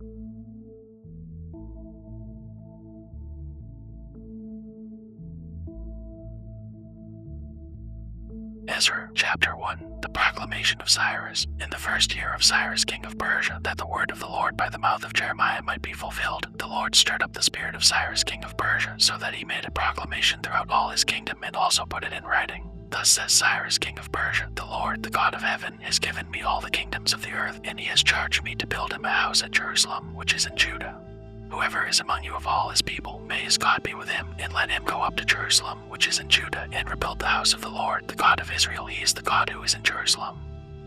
Ezra, chapter 1, the proclamation of Cyrus. In the first year of Cyrus king of Persia, that the word of the Lord by the mouth of Jeremiah might be fulfilled, the Lord stirred up the spirit of Cyrus king of Persia, so that he made a proclamation throughout all his kingdom and also put it in writing. Thus says Cyrus king of Persia, the Lord, the God of heaven, has given me all the kingdoms of the earth, and he has charged me to build him a house at Jerusalem, which is in Judah. Whoever is among you of all his people, may his God be with him, and let him go up to Jerusalem, which is in Judah, and rebuild the house of the Lord, the God of Israel. He is the God who is in Jerusalem.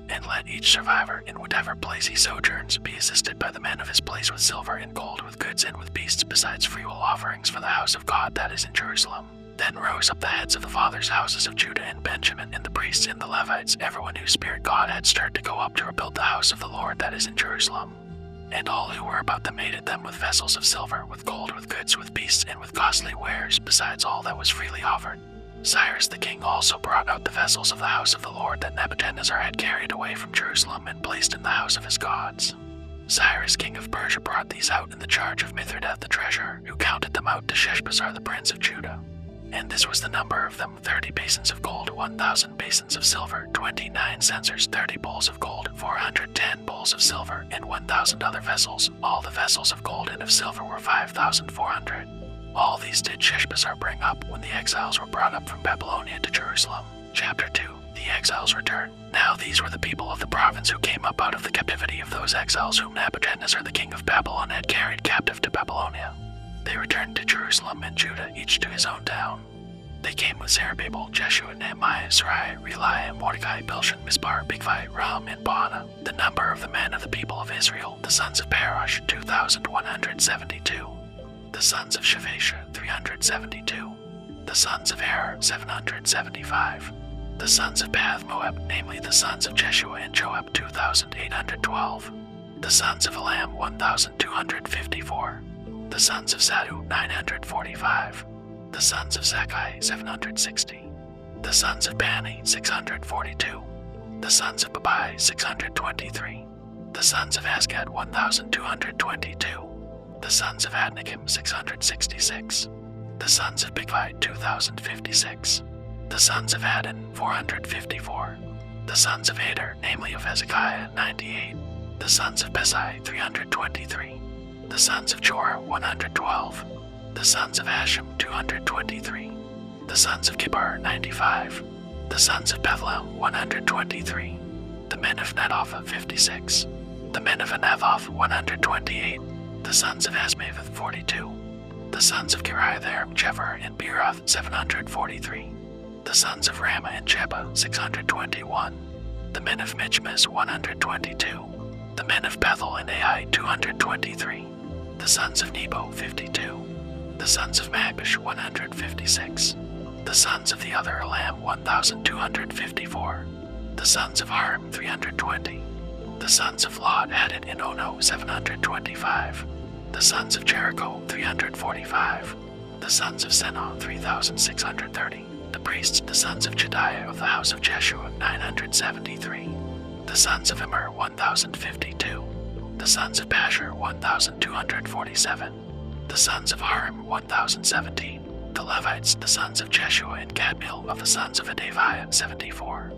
And let each survivor, in whatever place he sojourns, be assisted by the men of his place with silver and gold, with goods and with beasts, besides freewill offerings for the house of God that is in Jerusalem. Then rose up the heads of the fathers' houses of Judah and Benjamin, and the priests and the Levites, everyone whose spirit God had stirred to go up to rebuild the house of the Lord that is in Jerusalem. And all who were about them aided them with vessels of silver, with gold, with goods, with beasts, and with costly wares, besides all that was freely offered. Cyrus the king also brought out the vessels of the house of the Lord that Nebuchadnezzar had carried away from Jerusalem and placed in the house of his gods. Cyrus king of Persia brought these out in the charge of Mithridath the treasurer, who counted them out to Sheshbazzar the prince of Judah. And this was the number of them: 30 basins of gold, 1,000 basins of silver, 29 censers, 30 bowls of gold, 410 bowls of silver, and 1,000 other vessels. All the vessels of gold and of silver were 5,400. All these did Sheshbazzar bring up when the exiles were brought up from Babylonia to Jerusalem. Chapter 2. The exiles return. Now these were the people of the province who came up out of the captivity of those exiles whom Nebuchadnezzar the king of Babylon had carried captive to Babylonia. They returned to Jerusalem and Judah, each to his own town. They came with Zerubbabel, Jeshua, Nehemiah, Sarai, Reliah, Mordecai, Bilshan, Mispar, Bigvai, Ram, and Baana. The number of the men of the people of Israel, the sons of Parosh, 2,172. The sons of Shavasha, 372. The sons of Er, 775. The sons of Path Moab, namely the sons of Jeshua and Joab, 2,812. The sons of Elam, 1,254. The sons of Sadu, 945. The sons of Zakkai, 760. The sons of Bani, 642. The sons of Babai, 623. The sons of Asgad, 1,222. The sons of Adnikam, 666. The sons of Bigvai, 2,056. The sons of Adin, 454. The sons of Ader, namely of Hezekiah, 98. The sons of Besai, 323. The sons of Jorah, 112. The sons of Hashem, 223. The sons of Kibar, 95. The sons of Bethlehem, 123. The men of Netopha, 56. The men of Anathoth, 128. The sons of Asmaveth, 42. The sons of Kiriathaim, Jevar, and Beeroth, 743. The sons of Ramah and Jeba, 621. The men of Michmas, 122. The men of Bethel and Ai, 223. The sons of Nebo, 52. The sons of Magbish, 156. The sons of the other Elam, 1,254. The sons of Harim, 320. The sons of Lod, Hadid, and Ono, 725. The sons of Jericho, 345. The sons of Senah, 3,630. The priests, the sons of Jediah of the house of Jeshua, 973. The sons of Immer, 1,052. The sons of Pashur, 1,247. The sons of Harim, 1,017. The Levites, the sons of Jeshua and Kadmiel of the sons of Adaviah, 74.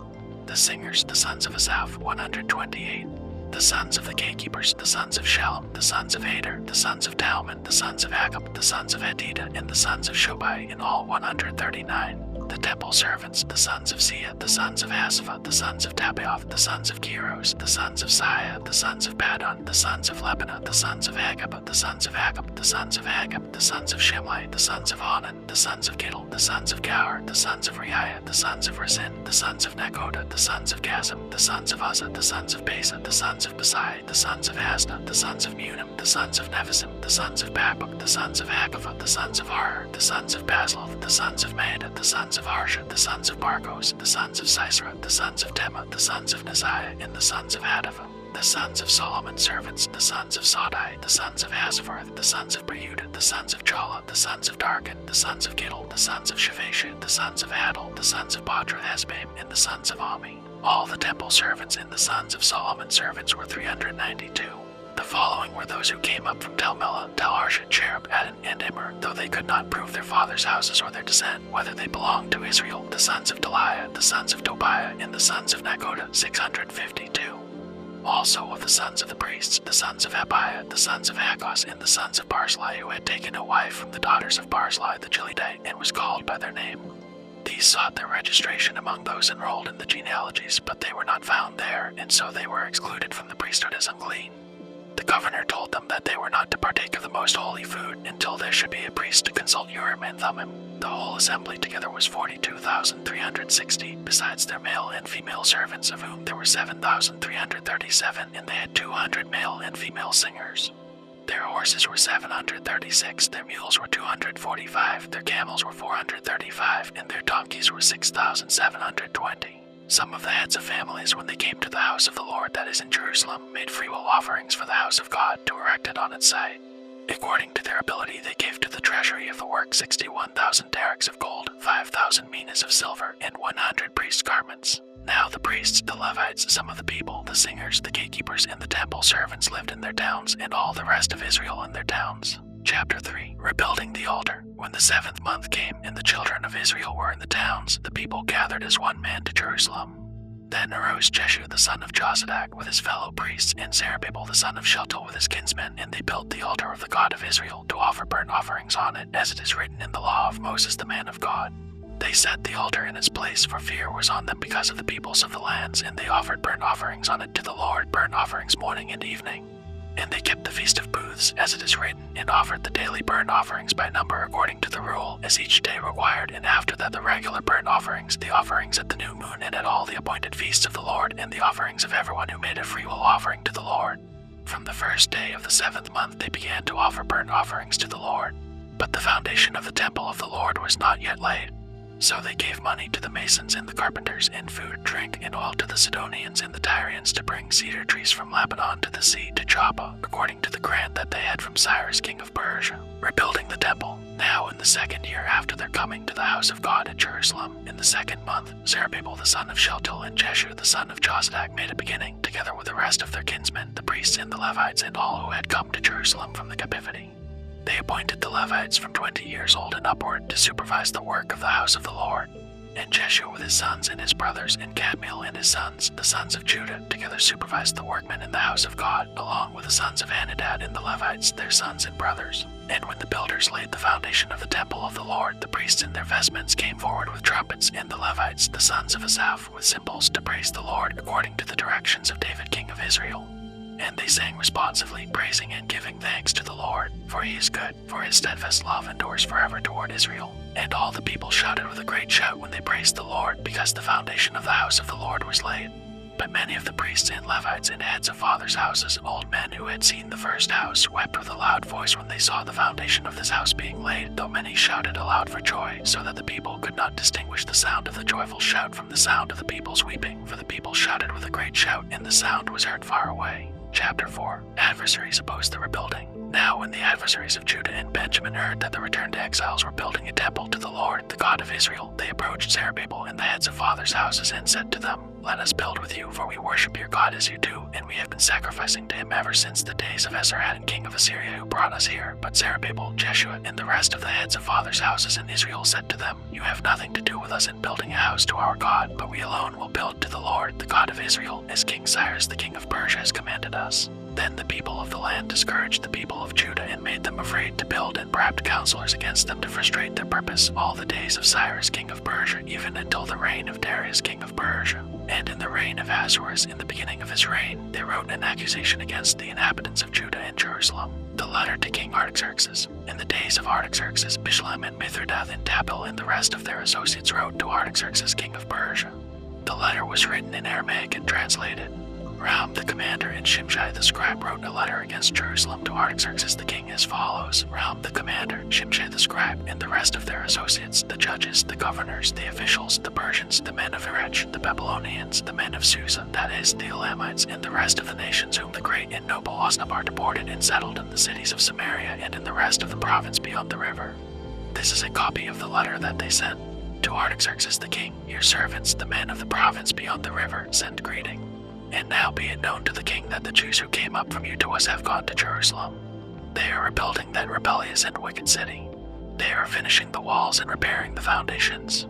The singers, the sons of Asaph, 128. The sons of the gatekeepers, the sons of Shalom, the sons of Ader, the sons of Talmon, the sons of Akab, the sons of Adida, and the sons of Shobai, in all 139. The temple servants, the sons of Sia, the sons of Asapha, the sons of Tabbaoth, the sons of Keros, the sons of Siah, the sons of Padon, the sons of Lebanah, the sons of Agab, the sons of Akab, the sons of Agab, the sons of Shimlai, the sons of Onan, the sons of Gittel, the sons of Gaur, the sons of Reiah, the sons of Rezin, the sons of Nekoda, the sons of Gazam, the sons of Uzzah, the sons of Besa, the sons of Besai, the sons of Asna, the sons of Munim, the sons of Nevisim, the sons of Bakbuk, the sons of Hakava, the sons of Har, the sons of Basloth, the sons of Maada, the sons of Harsha, the sons of Barkos, the sons of Sisera, the sons of Tema, the sons of Neziah, and the sons of Hadava, the sons of Solomon's servants, the sons of Sodai, the sons of Asapharth, the sons of Breuda, the sons of Jala, the sons of Dargan, the sons of Gittel, the sons of Shavasha, the sons of Adel, the sons of Badra Hesbaim, and the sons of Ami. All the temple servants and the sons of Solomon's servants were 392. The following were those who came up from Tel Melah, Tel Harsha, Cherub, Adon, and Immer, though they could not prove their fathers' houses or their descent, whether they belonged to Israel, the sons of Deliah, the sons of Tobiah, and the sons of Nakoda, 652. Also of the sons of the priests, the sons of Abiah, the sons of Hakos, and the sons of Barzillai, who had taken a wife from the daughters of Barzillai the Gileadite, and was called by their name. These sought their registration among those enrolled in the genealogies, but they were not found there, and so they were excluded from the priesthood as unclean. The governor told them that they were not to partake of the most holy food until there should be a priest to consult Urim and Thummim. The whole assembly together was 42,360, besides their male and female servants, of whom there were 7,337, and they had 200 male and female singers. Their horses were 736, their mules were 245, their camels were 435, and their donkeys were 6,720. Some of the heads of families, when they came to the house of the Lord that is in Jerusalem, made freewill offerings for the house of God to erect it on its site. According to their ability, they gave to the treasury of the work 61,000 darics of gold, 5,000 minas of silver, and 100 priests' garments. Now the priests, the Levites, some of the people, the singers, the gatekeepers, and the temple servants lived in their towns, and all the rest of Israel in their towns. Chapter 3. Rebuilding the altar. When the 7th month came, and the children of Israel were in the towns, the people gathered as one man to Jerusalem. Then arose Jeshua the son of Jozadak with his fellow priests, and Zerubbabel the son of Shealtiel with his kinsmen, and they built the altar of the God of Israel to offer burnt offerings on it, as it is written in the law of Moses the man of God. They set the altar in its place, for fear was on them because of the peoples of the lands, and they offered burnt offerings on it to the Lord, burnt offerings morning and evening. And they kept the Feast of Booths, as it is written, and offered the daily burnt offerings by number according to the rule, as each day required, and after that the regular burnt offerings, the offerings at the new moon, and at all the appointed feasts of the Lord, and the offerings of everyone who made a freewill offering to the Lord. From the first day of the 7th month they began to offer burnt offerings to the Lord. But the foundation of the temple of the Lord was not yet laid. So they gave money to the masons and the carpenters, and food, drink, and oil to the Sidonians and the Tyrians to bring cedar trees from Lebanon to the sea to Joppa, according to the grant that they had from Cyrus king of Persia. Rebuilding the temple. Now in the 2nd year after their coming to the house of God at Jerusalem, in the 2nd month, Zerubbabel the son of Shealtiel and Jeshua the son of Jozadak made a beginning, together with the rest of their kinsmen, the priests and the Levites, and all who had come to Jerusalem from the captivity. They appointed the Levites from 20 years old and upward to supervise the work of the house of the Lord. And Jeshua with his sons and his brothers, and Kadmiel and his sons, the sons of Judah, together supervised the workmen in the house of God, along with the sons of Henadad and the Levites, their sons and brothers. And when the builders laid the foundation of the temple of the Lord, the priests in their vestments came forward with trumpets, and the Levites, the sons of Asaph, with cymbals, to praise the Lord according to the directions of David king of Israel. And they sang responsively, praising and giving thanks to the Lord, for he is good, for his steadfast love endures forever toward Israel. And all the people shouted with a great shout when they praised the Lord, because the foundation of the house of the Lord was laid. But many of the priests and Levites and heads of fathers' houses, old men who had seen the first house, wept with a loud voice when they saw the foundation of this house being laid, though many shouted aloud for joy, so that the people could not distinguish the sound of the joyful shout from the sound of the people's weeping, for the people shouted with a great shout, and the sound was heard far away. Chapter 4. Adversaries oppose the rebuilding. Now when the adversaries of Judah and Benjamin heard that the returned exiles were building a temple to the Lord, the God of Israel, they approached Zerubbabel and the heads of fathers' houses and said to them, "Let us build with you, for we worship your God as you do, and we have been sacrificing to him ever since the days of Ezra king of Assyria, who brought us here." But Zerubbabel, Jeshua, and the rest of the heads of fathers' houses in Israel said to them, "You have nothing to do with us in building a house to our God, but we alone will build to the Lord, the God of Israel, as King Cyrus the king of Persia has commanded us." Then the people of the land discouraged the people of Judah and made them afraid to build, and bribed counselors against them to frustrate their purpose all the days of Cyrus king of Persia, even until the reign of Darius king of Persia. And in the reign of Ahasuerus, in the beginning of his reign, they wrote an accusation against the inhabitants of Judah and Jerusalem. The letter to King Artaxerxes. In the days of Artaxerxes, Bishlam and Mithridath and Tabel and the rest of their associates wrote to Artaxerxes king of Persia. The letter was written in Aramaic and translated. Ram the commander and Shimshai the scribe wrote a letter against Jerusalem to Artaxerxes the king as follows. Ram the commander, Shimshai the scribe, and the rest of their associates, the judges, the governors, the officials, the Persians, the men of Erech, the Babylonians, the men of Susa, that is, the Elamites, and the rest of the nations whom the great and noble Osnabar deported and settled in the cities of Samaria and in the rest of the province beyond the river. This is a copy of the letter that they sent. To Artaxerxes the king, your servants, the men of the province beyond the river, send greeting. And now be it known to the king that the Jews who came up from you to us have gone to Jerusalem. They are rebuilding that rebellious and wicked city. They are finishing the walls and repairing the foundations.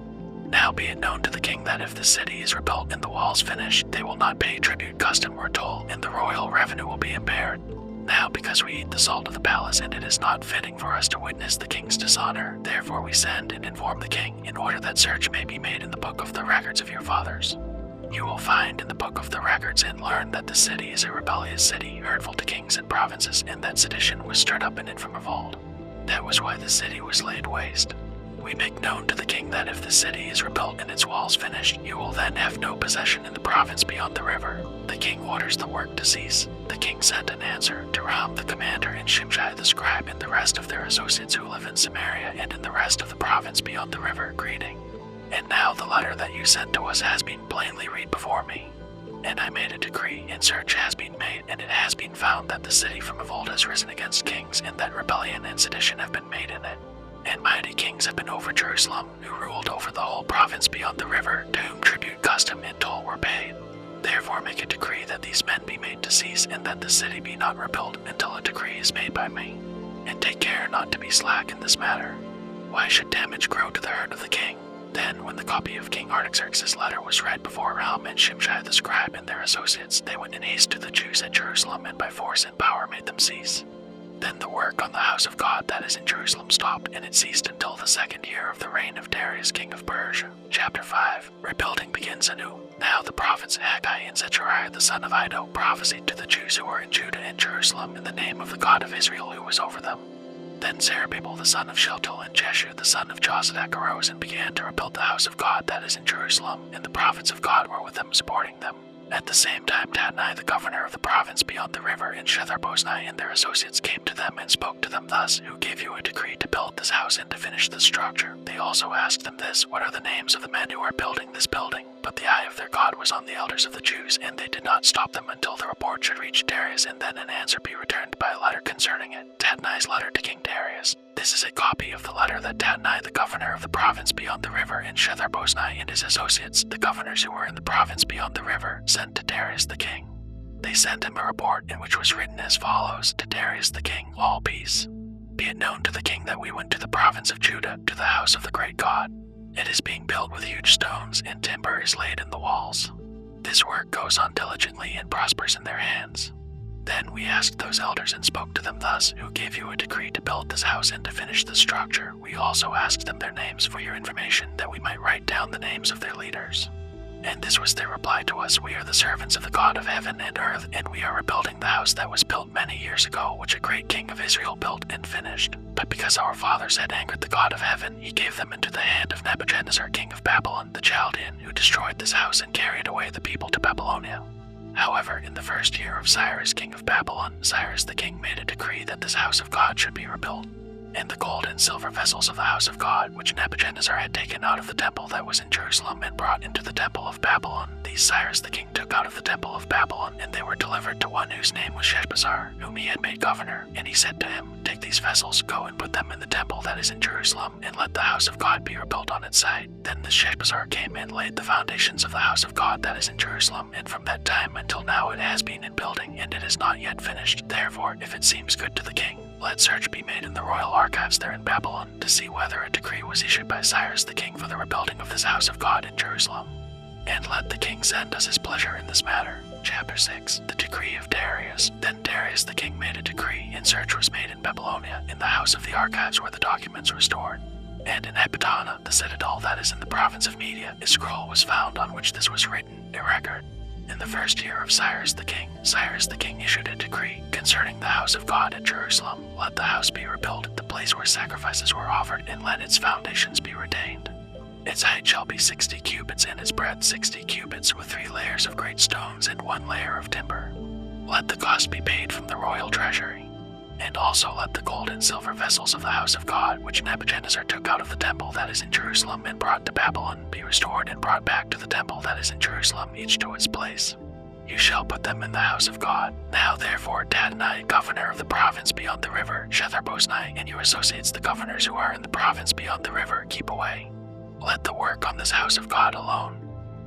Now be it known to the king that if the city is rebuilt and the walls finished, they will not pay tribute, custom, or toll, and the royal revenue will be impaired. Now because we eat the salt of the palace, and it is not fitting for us to witness the king's dishonor, therefore we send and inform the king, in order that search may be made in the book of the records of your fathers. You will find in the book of the records and learn that the city is a rebellious city, hurtful to kings and provinces, and that sedition was stirred up in it from of old. That was why the city was laid waste. We make known to the king that if the city is rebuilt and its walls finished, you will then have no possession in the province beyond the river. The king orders the work to cease. The king sent an answer to Ram the commander and Shimshai the scribe and the rest of their associates who live in Samaria and in the rest of the province beyond the river, greeting. And now the letter that you sent to us has been plainly read before me. And I made a decree, and search has been made, and it has been found that the city from of old has risen against kings, and that rebellion and sedition have been made in it. And mighty kings have been over Jerusalem, who ruled over the whole province beyond the river, to whom tribute, custom, and toll were paid. Therefore make a decree that these men be made to cease, and that the city be not rebuilt until a decree is made by me. And take care not to be slack in this matter. Why should damage grow to the hurt of the king? Then, when the copy of King Artaxerxes' letter was read before Ram and Shimshai the scribe and their associates, they went in haste to the Jews at Jerusalem, and by force and power made them cease. Then the work on the house of God that is in Jerusalem stopped, and it ceased until the 2nd year of the reign of Darius king of Persia. Chapter 5. Rebuilding begins anew. Now the prophets Haggai and Zechariah the son of Iddo prophesied to the Jews who were in Judah and Jerusalem in the name of the God of Israel who was over them. Then Zerubbabel the son of Shealtiel and Jeshua the son of Jozadak arose and began to rebuild the house of God that is in Jerusalem, and the prophets of God were with them supporting them. At the same time Tatnai the governor of the province beyond the river and Shethar-boznai and their associates came to them and spoke to them thus, Who gave you a decree to build this house and to finish this structure? They also asked them this, What are the names of the men who are building this building? But the eye of their God was on the elders of the Jews, and they did not stop them until the report should reach Darius, and then an answer be returned by a letter concerning it. Tatnai's letter to King Darius. This is a copy of the letter that Tatnai, the governor of the province beyond the river, and Shethar-boznai and his associates, the governors who were in the province beyond the river, sent to Darius the king. They sent him a report in which was written as follows, To Darius the king, all peace. Be it known to the king that we went to the province of Judah, to the house of the great God. It is being built with huge stones, and timber is laid in the walls. This work goes on diligently and prospers in their hands. Then we asked those elders and spoke to them thus, Who gave you a decree to build this house and to finish the structure? We also asked them their names for your information, that we might write down the names of their leaders. And this was their reply to us, We are the servants of the God of heaven and earth, and we are rebuilding the house that was built many years ago, which a great king of Israel built and finished. But because our fathers had angered the God of heaven, he gave them into the hand of Nebuchadnezzar king of Babylon, the Chaldean, who destroyed this house and carried away the people to Babylonia. However, in the 1st year of Cyrus king of Babylon, Cyrus the king made a decree that this house of God should be rebuilt. And the gold and silver vessels of the house of God, which Nebuchadnezzar had taken out of the temple that was in Jerusalem and brought into the temple of Babylon, these Cyrus the king took out of the temple of Babylon, and they were delivered to one whose name was Sheshbazzar, whom he had made governor. And he said to him, Take these vessels, go and put them in the temple that is in Jerusalem, and let the house of God be rebuilt on its site. Then this Sheshbazzar came and laid the foundations of the house of God that is in Jerusalem, and from that time until now it has been in building, and it is not yet finished. Therefore, if it seems good to the king, let search be made in the royal archives there in Babylon, to see whether a decree was issued by Cyrus the king for the rebuilding of this house of God in Jerusalem. And let the king send us his pleasure in this matter. Chapter 6. The decree of Darius. Then Darius the king made a decree, and search was made in Babylonia, in the house of the archives where the documents were stored. And in Ecbatana, the citadel that is in the province of Media, a scroll was found on which this was written, a record. In the 1st year of Cyrus the king issued a decree concerning the house of God at Jerusalem. Let the house be rebuilt, the place where sacrifices were offered, and let its foundations be retained. Its height shall be 60 cubits, and its breadth 60 cubits, with 3 layers of great stones and 1 layer of timber. Let the cost be paid from the royal treasury. And also let the gold and silver vessels of the house of God, which Nebuchadnezzar took out of the temple that is in Jerusalem and brought to Babylon, be restored and brought back to the temple that is in Jerusalem, each to its place. You shall put them in the house of God. Now therefore Tatnai, governor of the province beyond the river, Shethar-boznai, and your associates the governors who are in the province beyond the river, keep away. Let the work on this house of God alone.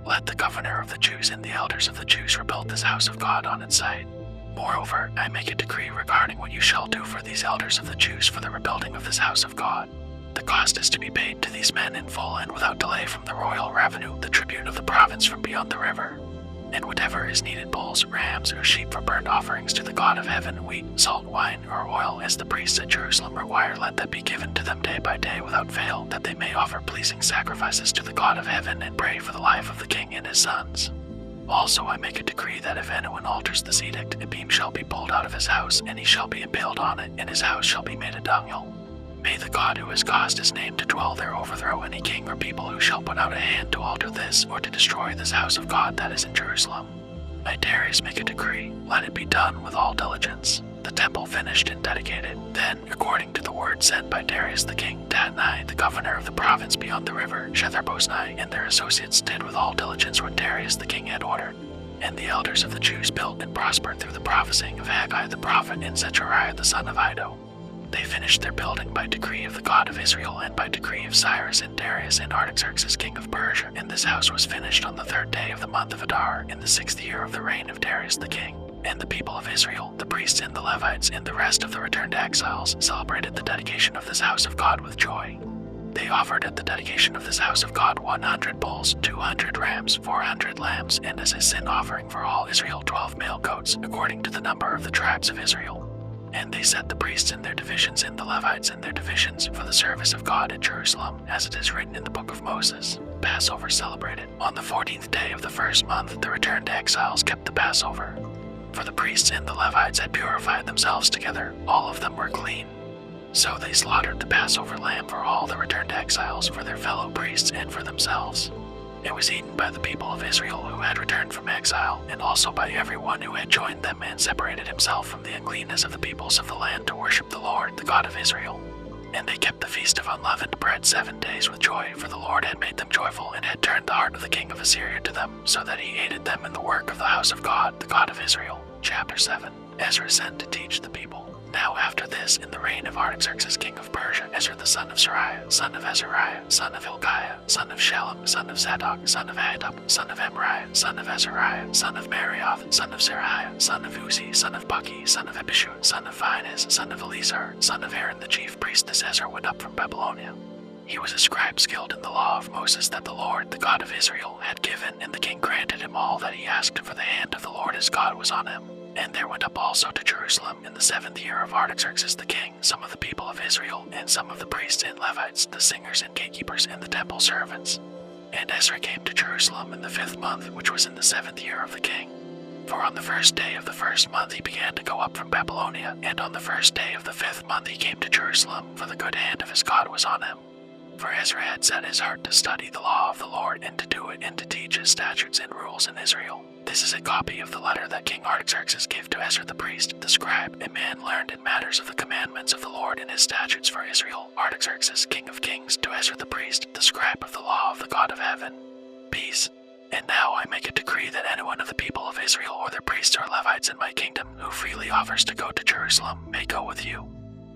Let the governor of the Jews and the elders of the Jews rebuild this house of God on its site. Moreover, I make a decree regarding what you shall do for these elders of the Jews for the rebuilding of this house of God. The cost is to be paid to these men in full and without delay from the royal revenue, the tribute of the province from beyond the river. And whatever is needed, bulls, rams, or sheep for burnt offerings to the God of heaven, wheat, salt, wine, or oil, as the priests at Jerusalem require, let that be given to them day by day without fail, that they may offer pleasing sacrifices to the God of heaven and pray for the life of the king and his sons. Also I make a decree that if anyone alters this edict, a beam shall be pulled out of his house, and he shall be impaled on it, and his house shall be made a dunghill. May the God who has caused his name to dwell there overthrow any king or people who shall put out a hand to alter this or to destroy this house of God that is in Jerusalem. I, Darius, make a decree, let it be done with all diligence. The temple finished and dedicated. Then, according to the word sent by Darius the king, Tatnai, the governor of the province beyond the river, Shethar-boznai, and their associates did with all diligence what Darius the king had ordered. And the elders of the Jews built and prospered through the prophesying of Haggai the prophet and Zechariah the son of Iddo. They finished their building by decree of the God of Israel and by decree of Cyrus and Darius and Artaxerxes king of Persia, and this house was finished on the 3rd day of the month of Adar in the 6th year of the reign of Darius the king. And the people of Israel, the priests and the Levites, and the rest of the returned exiles celebrated the dedication of this house of God with joy. They offered at the dedication of this house of God 100 bulls, 200 rams, 400 lambs, and as a sin offering for all Israel 12 male goats, according to the number of the tribes of Israel. And they set the priests in their divisions and the Levites in their divisions for the service of God at Jerusalem, as it is written in the book of Moses. Passover celebrated. On the 14th day of the 1st month, the returned exiles kept the Passover. For the priests and the Levites had purified themselves together, all of them were clean. So they slaughtered the Passover lamb for all the returned exiles, for their fellow priests and for themselves. It was eaten by the people of Israel who had returned from exile, and also by everyone who had joined them and separated himself from the uncleanness of the peoples of the land to worship the Lord, the God of Israel. And they kept the feast of unleavened bread 7 days with joy, for the Lord had made them joyful and had turned the heart of the king of Assyria to them, so that he aided them in the work of the house of God, the God of Israel. Chapter 7. Ezra sent to teach the people. Now after this, in the reign of Artaxerxes king of Persia, Ezra the son of Sariah, son of Azariah, son of Hilkiah, son of Shallum, son of Zadok, son of Ahitub, son of Emariah, son of Azariah, son of Marioth, son of Zerahiah, son of Uzi, son of Buki, son of Abishua, son of Phinehas, son of Eleazar, son of Aaron the chief priest. This Ezra went up from Babylonia. He was a scribe skilled in the law of Moses that the Lord, the God of Israel, had given, and the king granted him all that he asked, for the hand of the Lord his God was on him. And there went up also to Jerusalem in the 7th year of Artaxerxes the king some of the people of Israel, and some of the priests and Levites, the singers and gatekeepers, and the temple servants. And Ezra came to Jerusalem in the 5th month, which was in the 7th year of the king. For on the 1st day of the 1st month he began to go up from Babylonia, and on the 1st day of the 5th month he came to Jerusalem, for the good hand of his God was on him. For Ezra had set his heart to study the law of the Lord, and to do it, and to teach his statutes and rules in Israel. This is a copy of the letter that King Artaxerxes gave to Ezra the priest, the scribe, a man learned in matters of the commandments of the Lord and his statutes for Israel. Artaxerxes, king of kings, to Ezra the priest, the scribe of the law of the God of heaven. Peace. And now I make a decree that anyone of the people of Israel or their priests or Levites in my kingdom who freely offers to go to Jerusalem may go with you.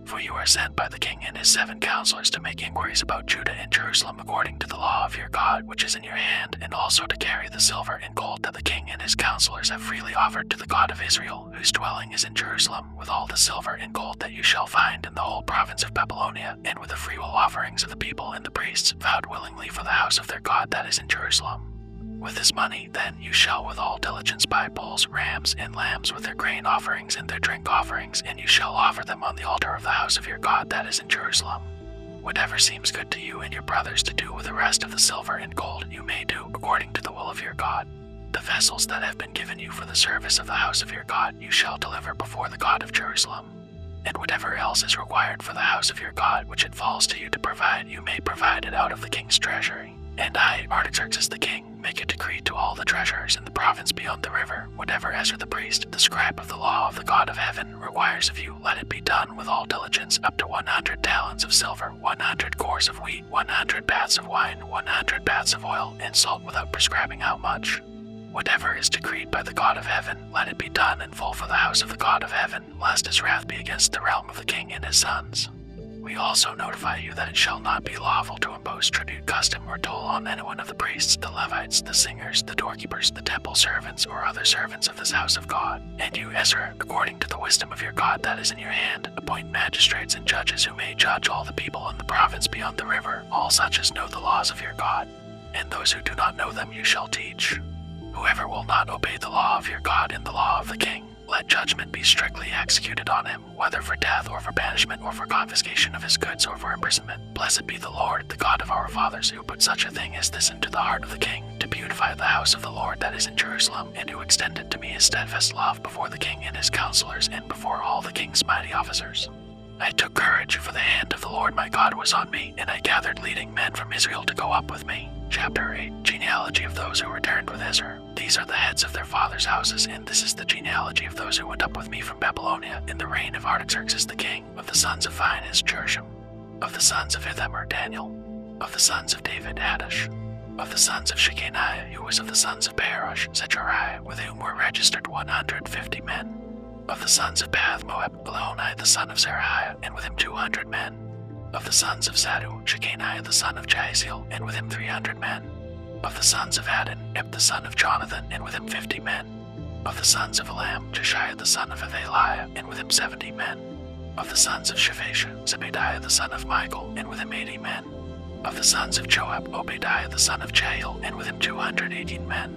For you are sent by the king and his 7 counselors to make inquiries about Judah and Jerusalem according to the law of your God which is in your hand, and also to carry the silver and gold that the king and his counselors have freely offered to the God of Israel, whose dwelling is in Jerusalem, with all the silver and gold that you shall find in the whole province of Babylonia, and with the freewill offerings of the people and the priests vowed willingly for the house of their God that is in Jerusalem. With this money, then, you shall with all diligence buy bulls, rams, and lambs with their grain offerings and their drink offerings, and you shall offer them on the altar of the house of your God that is in Jerusalem. Whatever seems good to you and your brothers to do with the rest of the silver and gold, you may do according to the will of your God. The vessels that have been given you for the service of the house of your God you shall deliver before the God of Jerusalem. And whatever else is required for the house of your God which it falls to you to provide, you may provide it out of the king's treasury. And I, Artaxerxes the king, make a decree to all the treasurers in the province beyond the river, whatever Ezra the priest, the scribe of the law of the God of heaven, requires of you, let it be done with all diligence, up to 100 talents of silver, 100 cores of wheat, 100 baths of wine, 100 baths of oil, and salt without prescribing how much. Whatever is decreed by the God of heaven, let it be done in full for the house of the God of heaven, lest his wrath be against the realm of the king and his sons. We also notify you that it shall not be lawful to impose tribute, custom, or toll on anyone of the priests, the Levites, the singers, the doorkeepers, the temple servants, or other servants of this house of God. And you, Ezra, according to the wisdom of your God that is in your hand, appoint magistrates and judges who may judge all the people in the province beyond the river, all such as know the laws of your God. And those who do not know them you shall teach. Whoever will not obey the law of your God and the law of the king, let judgment be strictly executed on him, whether for death or for banishment or for confiscation of his goods or for imprisonment. Blessed be the Lord, the God of our fathers, who put such a thing as this into the heart of the king, to beautify the house of the Lord that is in Jerusalem, and who extended to me his steadfast love before the king and his counselors and before all the king's mighty officers. I took courage, for the hand of the Lord my God was on me, and I gathered leading men from Israel to go up with me. Chapter 8. Genealogy of those who returned with Ezra. These are the heads of their fathers' houses, and this is the genealogy of those who went up with me from Babylonia in the reign of Artaxerxes the king. Of the sons of Phinehas, Jersham. Of the sons of Ithamar, Daniel. Of the sons of David, Haddish. Of the sons of Shechaniah, who was of the sons of Parosh, Zechariah, with whom were registered 150 men. Of the sons of Bath Moab, Eloni the son of Zerahiah, and with him 200 men. Of the sons of Zaddu, Shechaniah the son of Jaasiel, and with him 300 men. Of the sons of Adin, Eb the son of Jonathan, and with him 50 men. Of the sons of Elam, Jeshaiah the son of Athaliah, and with him 70 men. Of the sons of Shephatia, Zebediah the son of Michael, and with him 80 men. Of the sons of Joab, Obadiah the son of Jael, and with him 218 men.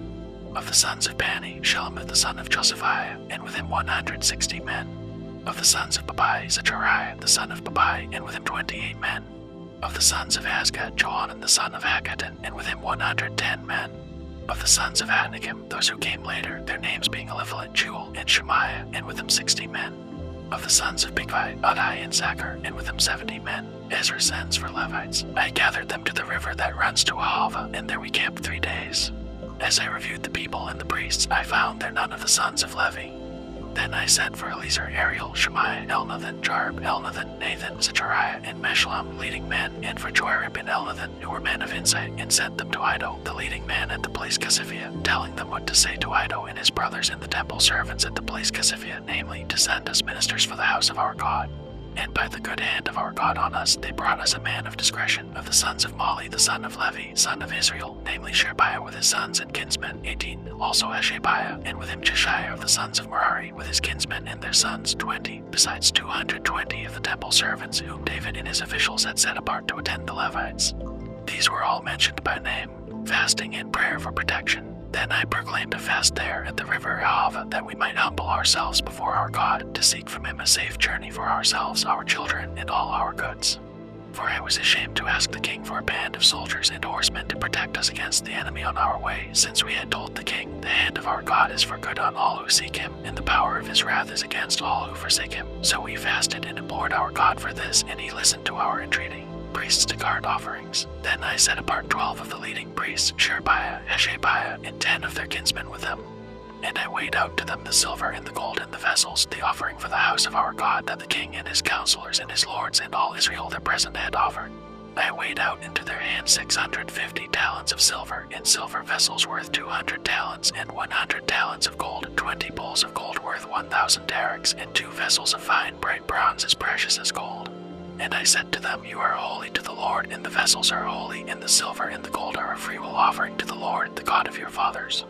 Of the sons of Bani, Shelomith the son of Josephiah, and with him 160 men. Of the sons of Babai, Zechariah the son of Babai, and with him 28 men. Of the sons of Azgad, Johanan the son of Hakkatan, and with him 110 men. Of the sons of Adnachim, those who came later, their names being Eliphalet, Jewel, and Shemaiah, and with them 60 men. Of the sons of Bigvai, Adai, and Zachar, and with them 70 men. Ezra sends for Levites. I gathered them to the river that runs to Ahava, and there we camped 3 days. As I reviewed the people and the priests, I found there none of the sons of Levi. Then I sent for Eliezer, Ariel, Shemaiah, Elnathan, Jarb, Elnathan, Nathan, Zechariah, and Meshullam, leading men, and for Joarib and Elnathan, who were men of insight, and sent them to Iddo, the leading man at the place Casiphia, telling them what to say to Iddo and his brothers and the temple servants at the place Casiphia, namely, to send us ministers for the house of our God. And by the good hand of our God on us, they brought us a man of discretion, of the sons of Mali, the son of Levi, son of Israel, namely Sherebiah with his sons and kinsmen, 18, also Hashabiah, and with him Jeshaiah of the sons of Merari, with his kinsmen and their sons, 20, besides 220 of the temple servants, whom David and his officials had set apart to attend the Levites. These were all mentioned by name, fasting and prayer for protection. Then I proclaimed a fast there at the river Ahava, that we might humble ourselves before our God, to seek from him a safe journey for ourselves, our children, and all our goods. For I was ashamed to ask the king for a band of soldiers and horsemen to protect us against the enemy on our way, since we had told the king, the hand of our God is for good on all who seek him, and the power of his wrath is against all who forsake him. So we fasted and implored our God for this, and he listened to our entreaty. Priests to guard offerings. Then I set apart 12 of the leading priests, Sherebiah, Hashabiah, and 10 of their kinsmen with them. And I weighed out to them the silver and the gold and the vessels, the offering for the house of our God that the king and his counselors and his lords and all Israel their present had offered. I weighed out into their hands 650 talents of silver, and silver vessels worth 200 talents, and 100 talents of gold, 20 bowls of gold worth 1,000 darics, and 2 vessels of fine bright bronze as precious as gold. And I said to them, you are holy to the Lord, and the vessels are holy, and the silver and the gold are a freewill offering to the Lord, the God of your fathers.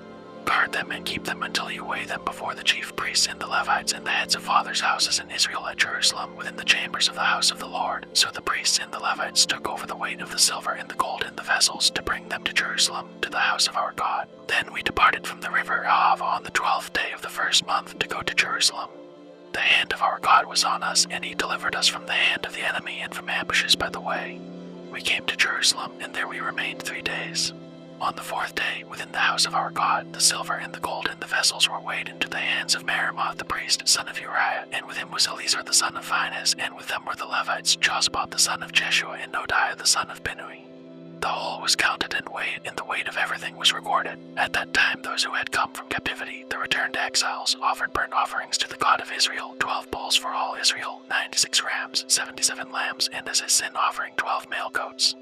Guard them and keep them until you weigh them before the chief priests and the Levites and the heads of fathers' houses in Israel at Jerusalem, within the chambers of the house of the Lord. So the priests and the Levites took over the weight of the silver and the gold and the vessels to bring them to Jerusalem, to the house of our God. Then we departed from the river Ahava on the 12th day of the first month to go to Jerusalem. The hand of our God was on us, and he delivered us from the hand of the enemy and from ambushes by the way. We came to Jerusalem, and there we remained 3 days. On the 4th day, within the house of our God, the silver and the gold and the vessels were weighed into the hands of Meremoth the priest, son of Uriah, and with him was Eliezer the son of Phinehas, and with them were the Levites, Josabot the son of Jeshua, and Nodiah the son of Binnui. The whole was counted and weighed, and the weight of everything was recorded. At that time those who had come from captivity, the returned exiles, offered burnt offerings to the God of Israel, 12 bulls for all Israel, 96 rams, 77 lambs, and as a sin offering 12 male goats.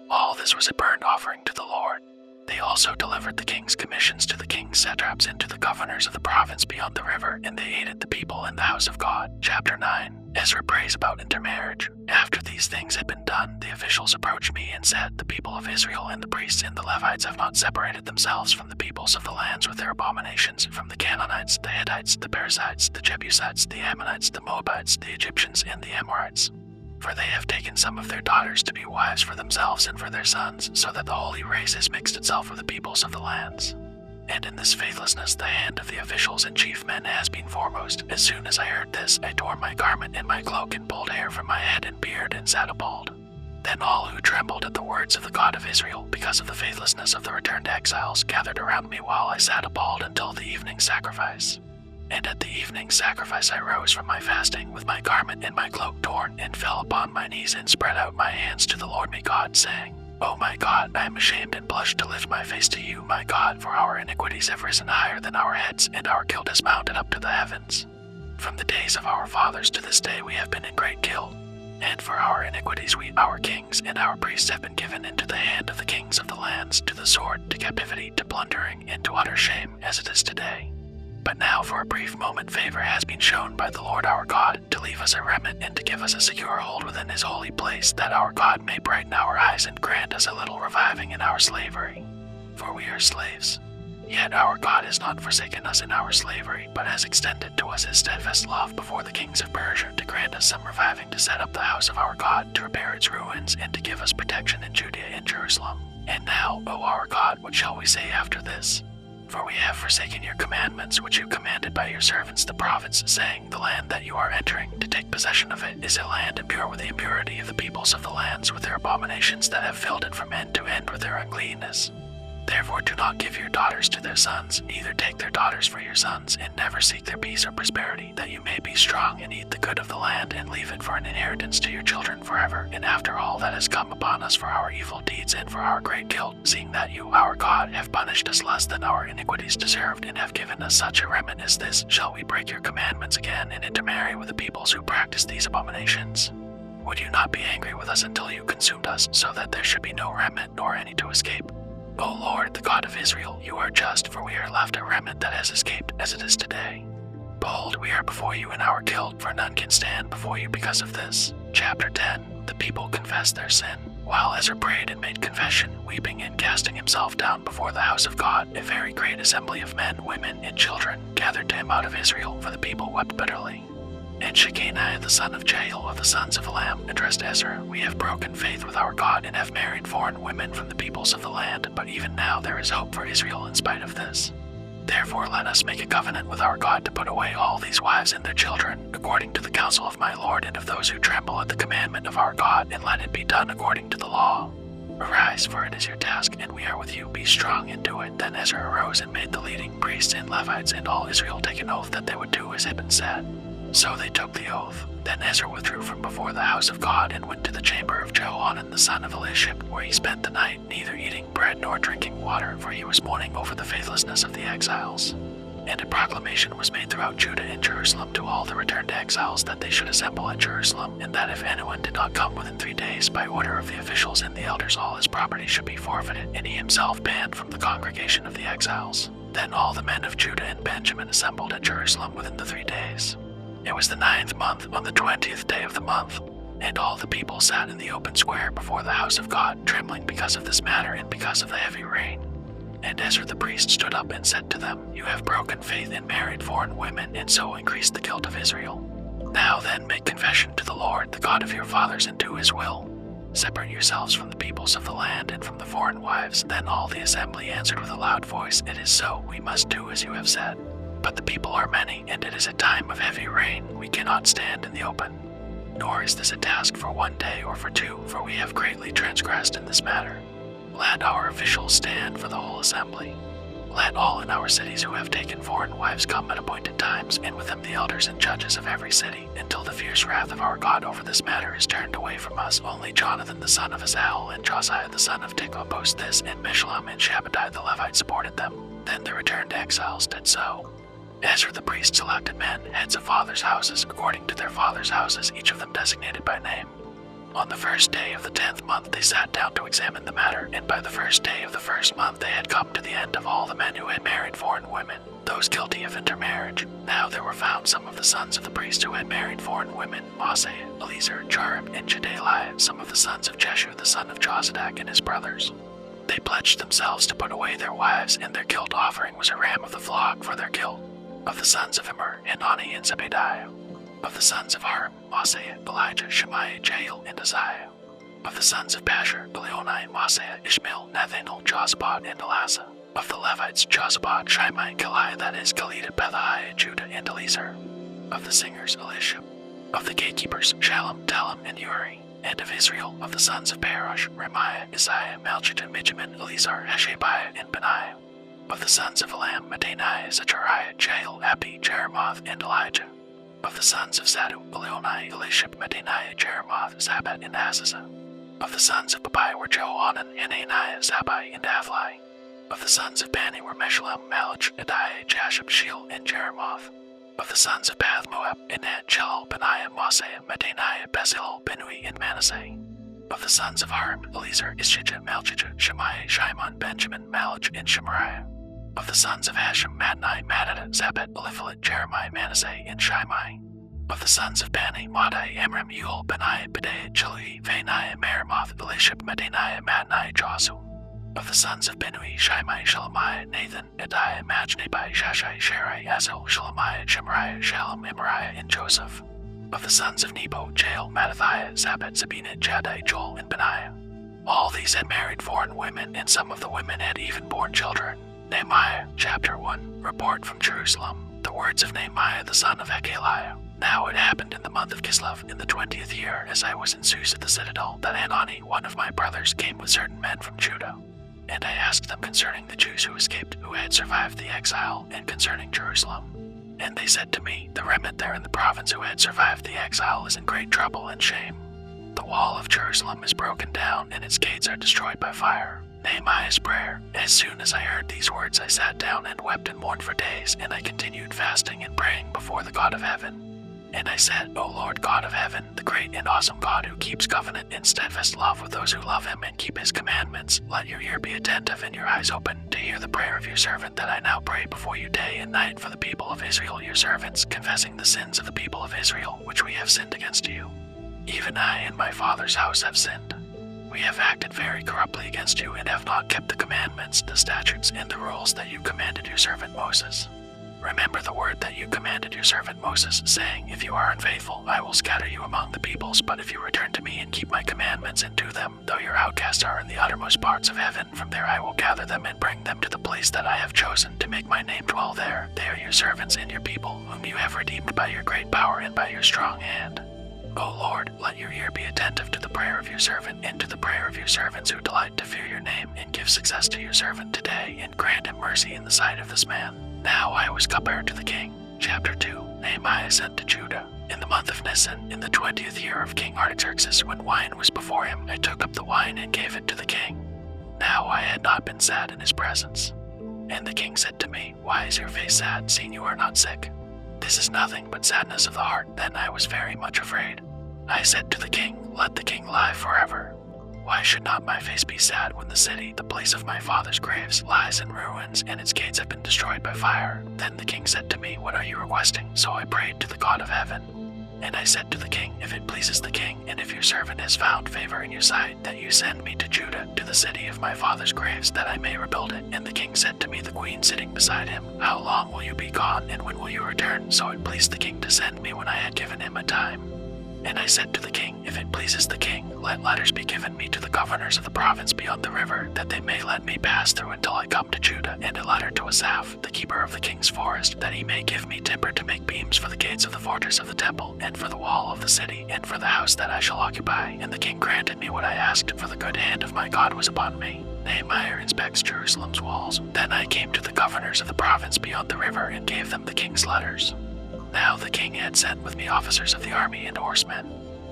All this was a burnt offering to the Lord. They also delivered the king's commissions to the king's satraps and to the governors of the province beyond the river, and they aided the people in the house of God. Chapter 9. Ezra prays about intermarriage. After these these things had been done, the officials approached me and said, "The people of Israel and the priests and the Levites have not separated themselves from the peoples of the lands with their abominations, from the Canaanites, the Hittites, the Perizzites, the Jebusites, the Ammonites, the Moabites, the Egyptians, and the Amorites. For they have taken some of their daughters to be wives for themselves and for their sons, so that the holy race has mixed itself with the peoples of the lands. And in this faithlessness the hand of the officials and chief men has been foremost. As soon as I heard this, I tore my garment and my cloak and pulled hair from my head and beard and sat appalled. Then all who trembled at the words of the God of Israel, because of the faithlessness of the returned exiles, gathered around me while I sat appalled until the evening sacrifice. And at the evening sacrifice I rose from my fasting, with my garment and my cloak torn, and fell upon my knees and spread out my hands to the Lord my God, saying, "O my God, I am ashamed and blush to lift my face to you, my God, for our iniquities have risen higher than our heads, and our guilt has mounted up to the heavens. From the days of our fathers to this day we have been in great guilt, and for our iniquities our kings, and our priests have been given into the hand of the kings of the lands, to the sword, to captivity, to plundering, and to utter shame, as it is today. But now for a brief moment favor has been shown by the Lord our God, to leave us a remnant and to give us a secure hold within his holy place, that our God may brighten our eyes and grant us a little reviving in our slavery. For we are slaves. Yet our God has not forsaken us in our slavery, but has extended to us his steadfast love before the kings of Persia, to grant us some reviving, to set up the house of our God, to repair its ruins, and to give us protection in Judea and Jerusalem. And now, O our God, what shall we say after this? For we have forsaken your commandments, which you commanded by your servants the prophets, saying, The land that you are entering, to take possession of it, is a land impure with the impurity of the peoples of the lands, with their abominations that have filled it from end to end with their uncleanness. Therefore do not give your daughters to their sons, neither take their daughters for your sons, and never seek their peace or prosperity, that you may be strong and eat the good of the land, and leave it for an inheritance to your children forever. And after all that has come upon us for our evil deeds and for our great guilt, seeing that you, our God, have punished us less than our iniquities deserved, and have given us such a remnant as this, shall we break your commandments again, and intermarry with the peoples who practice these abominations? Would you not be angry with us until you consumed us, so that there should be no remnant, nor any to escape? O Lord, the God of Israel, you are just, for we are left a remnant that has escaped, as it is today. Behold, we are before you in our guilt, for none can stand before you because of this." Chapter 10. The people confessed their sin. While Ezra prayed and made confession, weeping and casting himself down before the house of God, a very great assembly of men, women, and children gathered to him out of Israel, for the people wept bitterly. And Shechaniah the son of Jael of the sons of Elam addressed Ezra, "We have broken faith with our God and have married foreign women from the peoples of the land, but even now there is hope for Israel in spite of this. Therefore let us make a covenant with our God to put away all these wives and their children, according to the counsel of my Lord and of those who tremble at the commandment of our God, and let it be done according to the law. Arise, for it is your task, and we are with you. Be strong and do it." Then Ezra arose and made the leading priests and Levites and all Israel take an oath that they would do as had been said. So they took the oath. Then Ezra withdrew from before the house of God and went to the chamber of Johanan the son of Eliashib, where he spent the night, neither eating bread nor drinking water, for he was mourning over the faithlessness of the exiles. And a proclamation was made throughout Judah and Jerusalem to all the returned exiles that they should assemble at Jerusalem, and that if anyone did not come within 3 days, by order of the officials and the elders, all his property should be forfeited, and he himself banned from the congregation of the exiles. Then all the men of Judah and Benjamin assembled at Jerusalem within the 3 days. It was the 9th month, on the 20th day of the month, and all the people sat in the open square before the house of God, trembling because of this matter and because of the heavy rain. And Ezra the priest stood up and said to them, "You have broken faith and married foreign women, and so increased the guilt of Israel. Now then make confession to the Lord, the God of your fathers, and do his will. Separate yourselves from the peoples of the land and from the foreign wives." Then all the assembly answered with a loud voice, "It is so, we must do as you have said. But the people are many, and it is a time of heavy rain. We cannot stand in the open. Nor is this a task for 1 day or for 2, for we have greatly transgressed in this matter. Let our officials stand for the whole assembly. Let all in our cities who have taken foreign wives come at appointed times, and with them the elders and judges of every city, until the fierce wrath of our God over this matter is turned away from us. Only Jonathan the son of Azael and Josiah the son of Tikva opposed this, and Meshullam and Shabbatai the Levite supported them. Then the returned exiles did so. Ezra the priest selected men, heads of fathers' houses, according to their fathers' houses, each of them designated by name. On the first day of the 10th month they sat down to examine the matter, and by the first day of the first month they had come to the end of all the men who had married foreign women, those guilty of intermarriage. Now there were found some of the sons of the priests who had married foreign women, Maaseiah, Eliezer, Joram, and Jedaliah, some of the sons of Jeshua the son of Jozadak and his brothers. They pledged themselves to put away their wives, and their guilt offering was a ram of the flock for their guilt. Of the sons of Immer, Hanani and Zebediah. Of the sons of Harim, Maaseiah, Elijah, Shemaiah, Jael, and Uzziah. Of the sons of Pashur, Elionai, Maaseiah, Ishmael, Nathanael, Jozabad, and Elasah. Of the Levites, Jozabad, Shimei, Kaliah, that is, Kalida, Pethahiah, Judah, and Eliezer. Of the singers, Elishab. Of the gatekeepers, Shallum, Telem, and Uri. And of Israel, of the sons of Parosh, Remiah, Isaiah, Malchijah, Mijamin, Eleazar, Hashabiah, and Benaiah. Of the sons of Elam, Mattaniah, Zechariah, Jael, Abi, Jeremoth, and Elijah. Of the sons of Zadok, Elionai, Elishab, Mattaniah, Jeremoth, Zabad, and Azazel. Of the sons of Babai were Jehohanan, Hananiah, Zabai, and Athli. Of the sons of Bani were Meshullam, Malach, Adiah, Jashub, Sheol, and Jeremoth. Of the sons of Path Moab, Enad, Chelal, Benaiah, Maaseiah, Mattaniah, Bezalel, Binui, and Manasseh. Of the sons of Harim, Eliezer, Ishijah, Malchijah, Shemaiah, Shimon, Benjamin, Malach, and Shemariah. Of the sons of Hashem, Madnai, Mattada, Zabad, Eliphalet, Jeremiah, Manasseh, and Shimei. Of the sons of Bani, Maddai, Amram, Ul, Benaiah, Pedaiah, Chalui, Vaniah, Meremoth, Elishab, Mattaniah, Madnai, Josu. Of the sons of Binui, Shimei, Shelemiah, Nathan, Adiah, Majnebai, Shashai, Sherai, Azel, Shelemiah, Shemariah, Shalom, Imariah, and Joseph. Of the sons of Nebo, Jael, Mattathiah, Zabad, Zabinah, Jaddai, Joel, and Benaiah. All these had married foreign women, and some of the women had even borne children. Nehemiah, chapter 1, report from Jerusalem. The words of Nehemiah the son of Hakaliah. Now it happened in the month of Kislev, in the 20th year, as I was in Sus at the citadel, that Hanani, one of my brothers, came with certain men from Judah. And I asked them concerning the Jews who escaped, who had survived the exile, and concerning Jerusalem. And they said to me, the remnant there in the province who had survived the exile is in great trouble and shame. The wall of Jerusalem is broken down, and its gates are destroyed by fire. Nehemiah's prayer. As soon as I heard these words, I sat down and wept and mourned for days, and I continued fasting and praying before the God of heaven. And I said, O Lord God of heaven, the great and awesome God who keeps covenant and steadfast love with those who love him and keep his commandments, let your ear be attentive and your eyes open to hear the prayer of your servant that I now pray before you day and night for the people of Israel, your servants, confessing the sins of the people of Israel, which we have sinned against you. Even I and my father's house have sinned. We have acted very corruptly against you and have not kept the commandments, the statutes, and the rules that you commanded your servant Moses. Remember the word that you commanded your servant Moses, saying, If you are unfaithful, I will scatter you among the peoples, but if you return to me and keep my commandments and do them, though your outcasts are in the uttermost parts of heaven, from there I will gather them and bring them to the place that I have chosen to make my name dwell there. They are your servants and your people, whom you have redeemed by your great power and by your strong hand. O Lord, let your ear be attentive to the prayer of your servant and to the prayer of your servants who delight to fear your name, and give success to your servant today, and grant him mercy in the sight of this man. Now I was cupbearer to the king. Chapter 2. Nehemiah sent to Judah. In the month of Nisan, in the 20th year of King Artaxerxes, when wine was before him, I took up the wine and gave it to the king. Now I had not been sad in his presence. And the king said to me, Why is your face sad, seeing you are not sick? This is nothing but sadness of the heart. Then I was very much afraid. I said to the king, Let the king lie forever. Why should not my face be sad when the city, the place of my father's graves, lies in ruins, and its gates have been destroyed by fire? Then the king said to me, What are you requesting? So I prayed to the God of heaven. And I said to the king, If it pleases the king, and if your servant has found favor in your sight, that you send me to Judah, to the city of my father's graves, that I may rebuild it. And the king said to me, the queen sitting beside him, How long will you be gone, and when will you return? So it pleased the king to send me when I had given him a time. And I said to the king, If it pleases the king, let letters be given me to the governors of the province beyond the river, that they may let me pass through until I come to Judah, and a letter to Asaph, the keeper of the king's forest, that he may give me timber to make beams for the gates of the fortress of the temple, and for the wall of the city, and for the house that I shall occupy. And the king granted me what I asked, for the good hand of my God was upon me. Nehemiah inspects Jerusalem's walls. Then I came to the governors of the province beyond the river, and gave them the king's letters. Now the king had sent with me officers of the army and horsemen.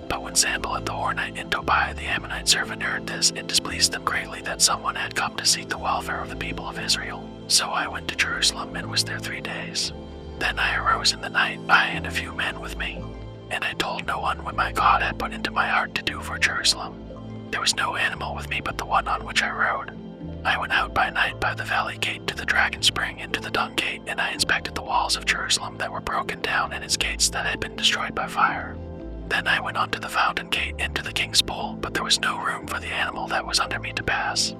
But when Sanballat the Horonite and Tobiah the Ammonite servant heard this, it displeased them greatly that someone had come to seek the welfare of the people of Israel. So I went to Jerusalem and was there 3 days. Then I arose in the night, I and a few men with me. And I told no one what my God had put into my heart to do for Jerusalem. There was no animal with me but the one on which I rode. I went out by night by the valley gate to the dragon spring into the dung gate, and I inspected the walls of Jerusalem that were broken down and its gates that had been destroyed by fire. Then I went on to the fountain gate into the king's pool, but there was no room for the animal that was under me to pass.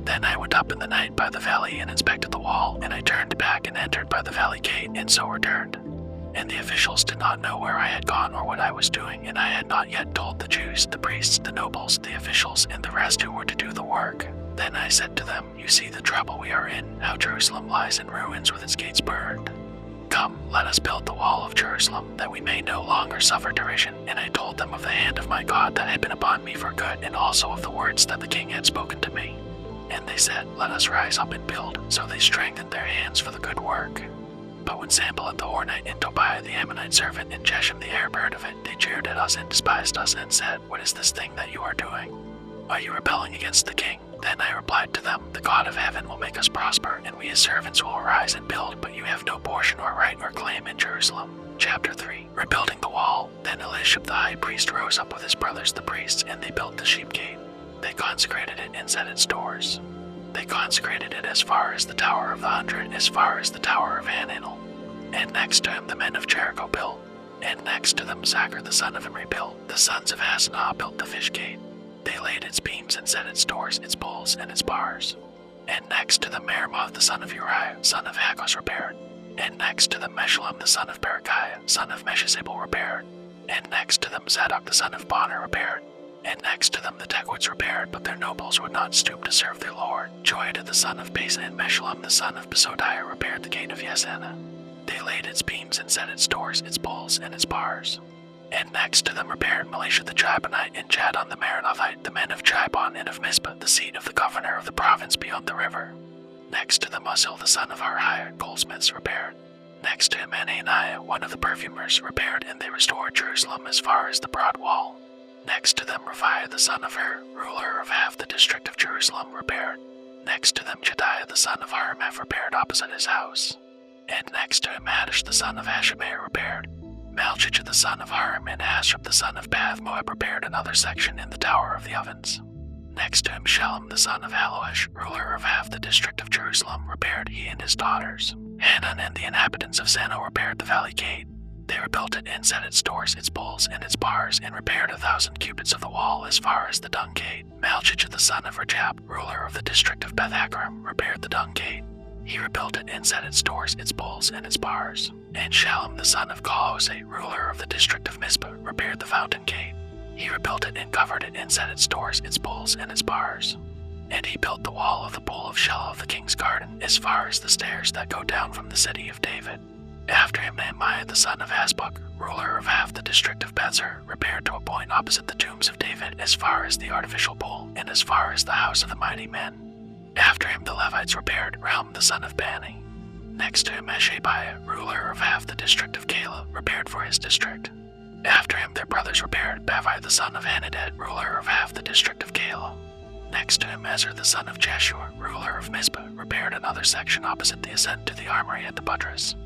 Then I went up in the night by the valley and inspected the wall, and I turned back and entered by the valley gate, and so returned. And the officials did not know where I had gone or what I was doing, and I had not yet told the Jews, the priests, the nobles, the officials, and the rest who were to do the work. Then I said to them, "You see the trouble we are in, how Jerusalem lies in ruins with its gates burned. Come, let us build the wall of Jerusalem, that we may no longer suffer derision." And I told them of the hand of my God that had been upon me for good, and also of the words that the king had spoken to me. And they said, "Let us rise up and build." So they strengthened their hands for the good work. But when Sanballat the Hornite and Tobiah the Ammonite servant and Geshem the Arab heard of it, they jeered at us and despised us and said, "What is this thing that you are doing? Are you rebelling against the king?" Then I replied to them, "The God of heaven will make us prosper, and we his servants will arise and build, but you have no portion or right or claim in Jerusalem." Chapter 3. Rebuilding the wall. Then Eliashib the high priest rose up with his brothers the priests, and they built the sheep gate. They consecrated it and set its doors. They consecrated it as far as the Tower of the 100, as far as the Tower of Hananel. And next to him the men of Jericho built. And next to them Zachar the son of Imri built. The sons of Asenah built the fish gate. They laid its beams and set its doors, its poles, and its bars. And next to them Meremoth the son of Uriah, son of Hakkos, repaired. And next to them Meshullam the son of Berechiah, son of Meshezabel, repaired. And next to them Zadok the son of Bonner, repaired. And next to them the Tekoites repaired, but their nobles would not stoop to serve their lord. Joiada the son of Besa and Meshullam the son of Besodiah repaired the gate of Yesana. They laid its beams and set its doors, its poles, and its bars. And next to them repaired Melishah the Jabonite and Jadon the Meronothite, the men of Jabon and of Mizpah, the seat of the governor of the province beyond the river. Next to them Uzziel the son of Harhiah, goldsmiths, repaired. Next to him Hananiah, one of the perfumers, repaired, and they restored Jerusalem as far as the broad wall. Next to them Raphiah the son of Hur, ruler of half the district of Jerusalem, repaired. Next to them Jediah the son of Harameph repaired opposite his house. And next to him Haddish the son of Hashemeah repaired. Malchijah the son of Haram and Ashab the son of Bath-Moab repaired another section in the Tower of the Ovens. Next to him Shallum the son of Halohesh, ruler of half the district of Jerusalem, repaired, he and his daughters. Hanan and the inhabitants of Zanoah repaired the valley gate. They rebuilt it and set its doors, its poles, and its bars, and repaired 1,000 cubits of the wall as far as the dung gate. Malchijah the son of Rechab, ruler of the district of Beth-Hakkerem, repaired the dung gate. He rebuilt it and set its doors, its poles, and its bars. And Shallum the son of Colhose, ruler of the district of Mizpah, repaired the fountain gate. He rebuilt it and covered it and set its doors, its poles, and its bars. And he built the wall of the pool of Shelah of the king's garden as far as the stairs that go down from the city of David. After him Nehemiah the son of Azbuk, ruler of half the district of Bezer, repaired to a point opposite the tombs of David as far as the artificial pool and as far as the house of the mighty men. After him the Levites repaired Realm the son of Bani. Next to him Hashabiah, ruler of half the district of Caleb, repaired for his district. After him their brothers repaired Bavai the son of Hanadad, ruler of half the district of Caleb. Next to him Ezra the son of Jeshua, ruler of Mizpah, repaired another section opposite the ascent to the armory at the buttress.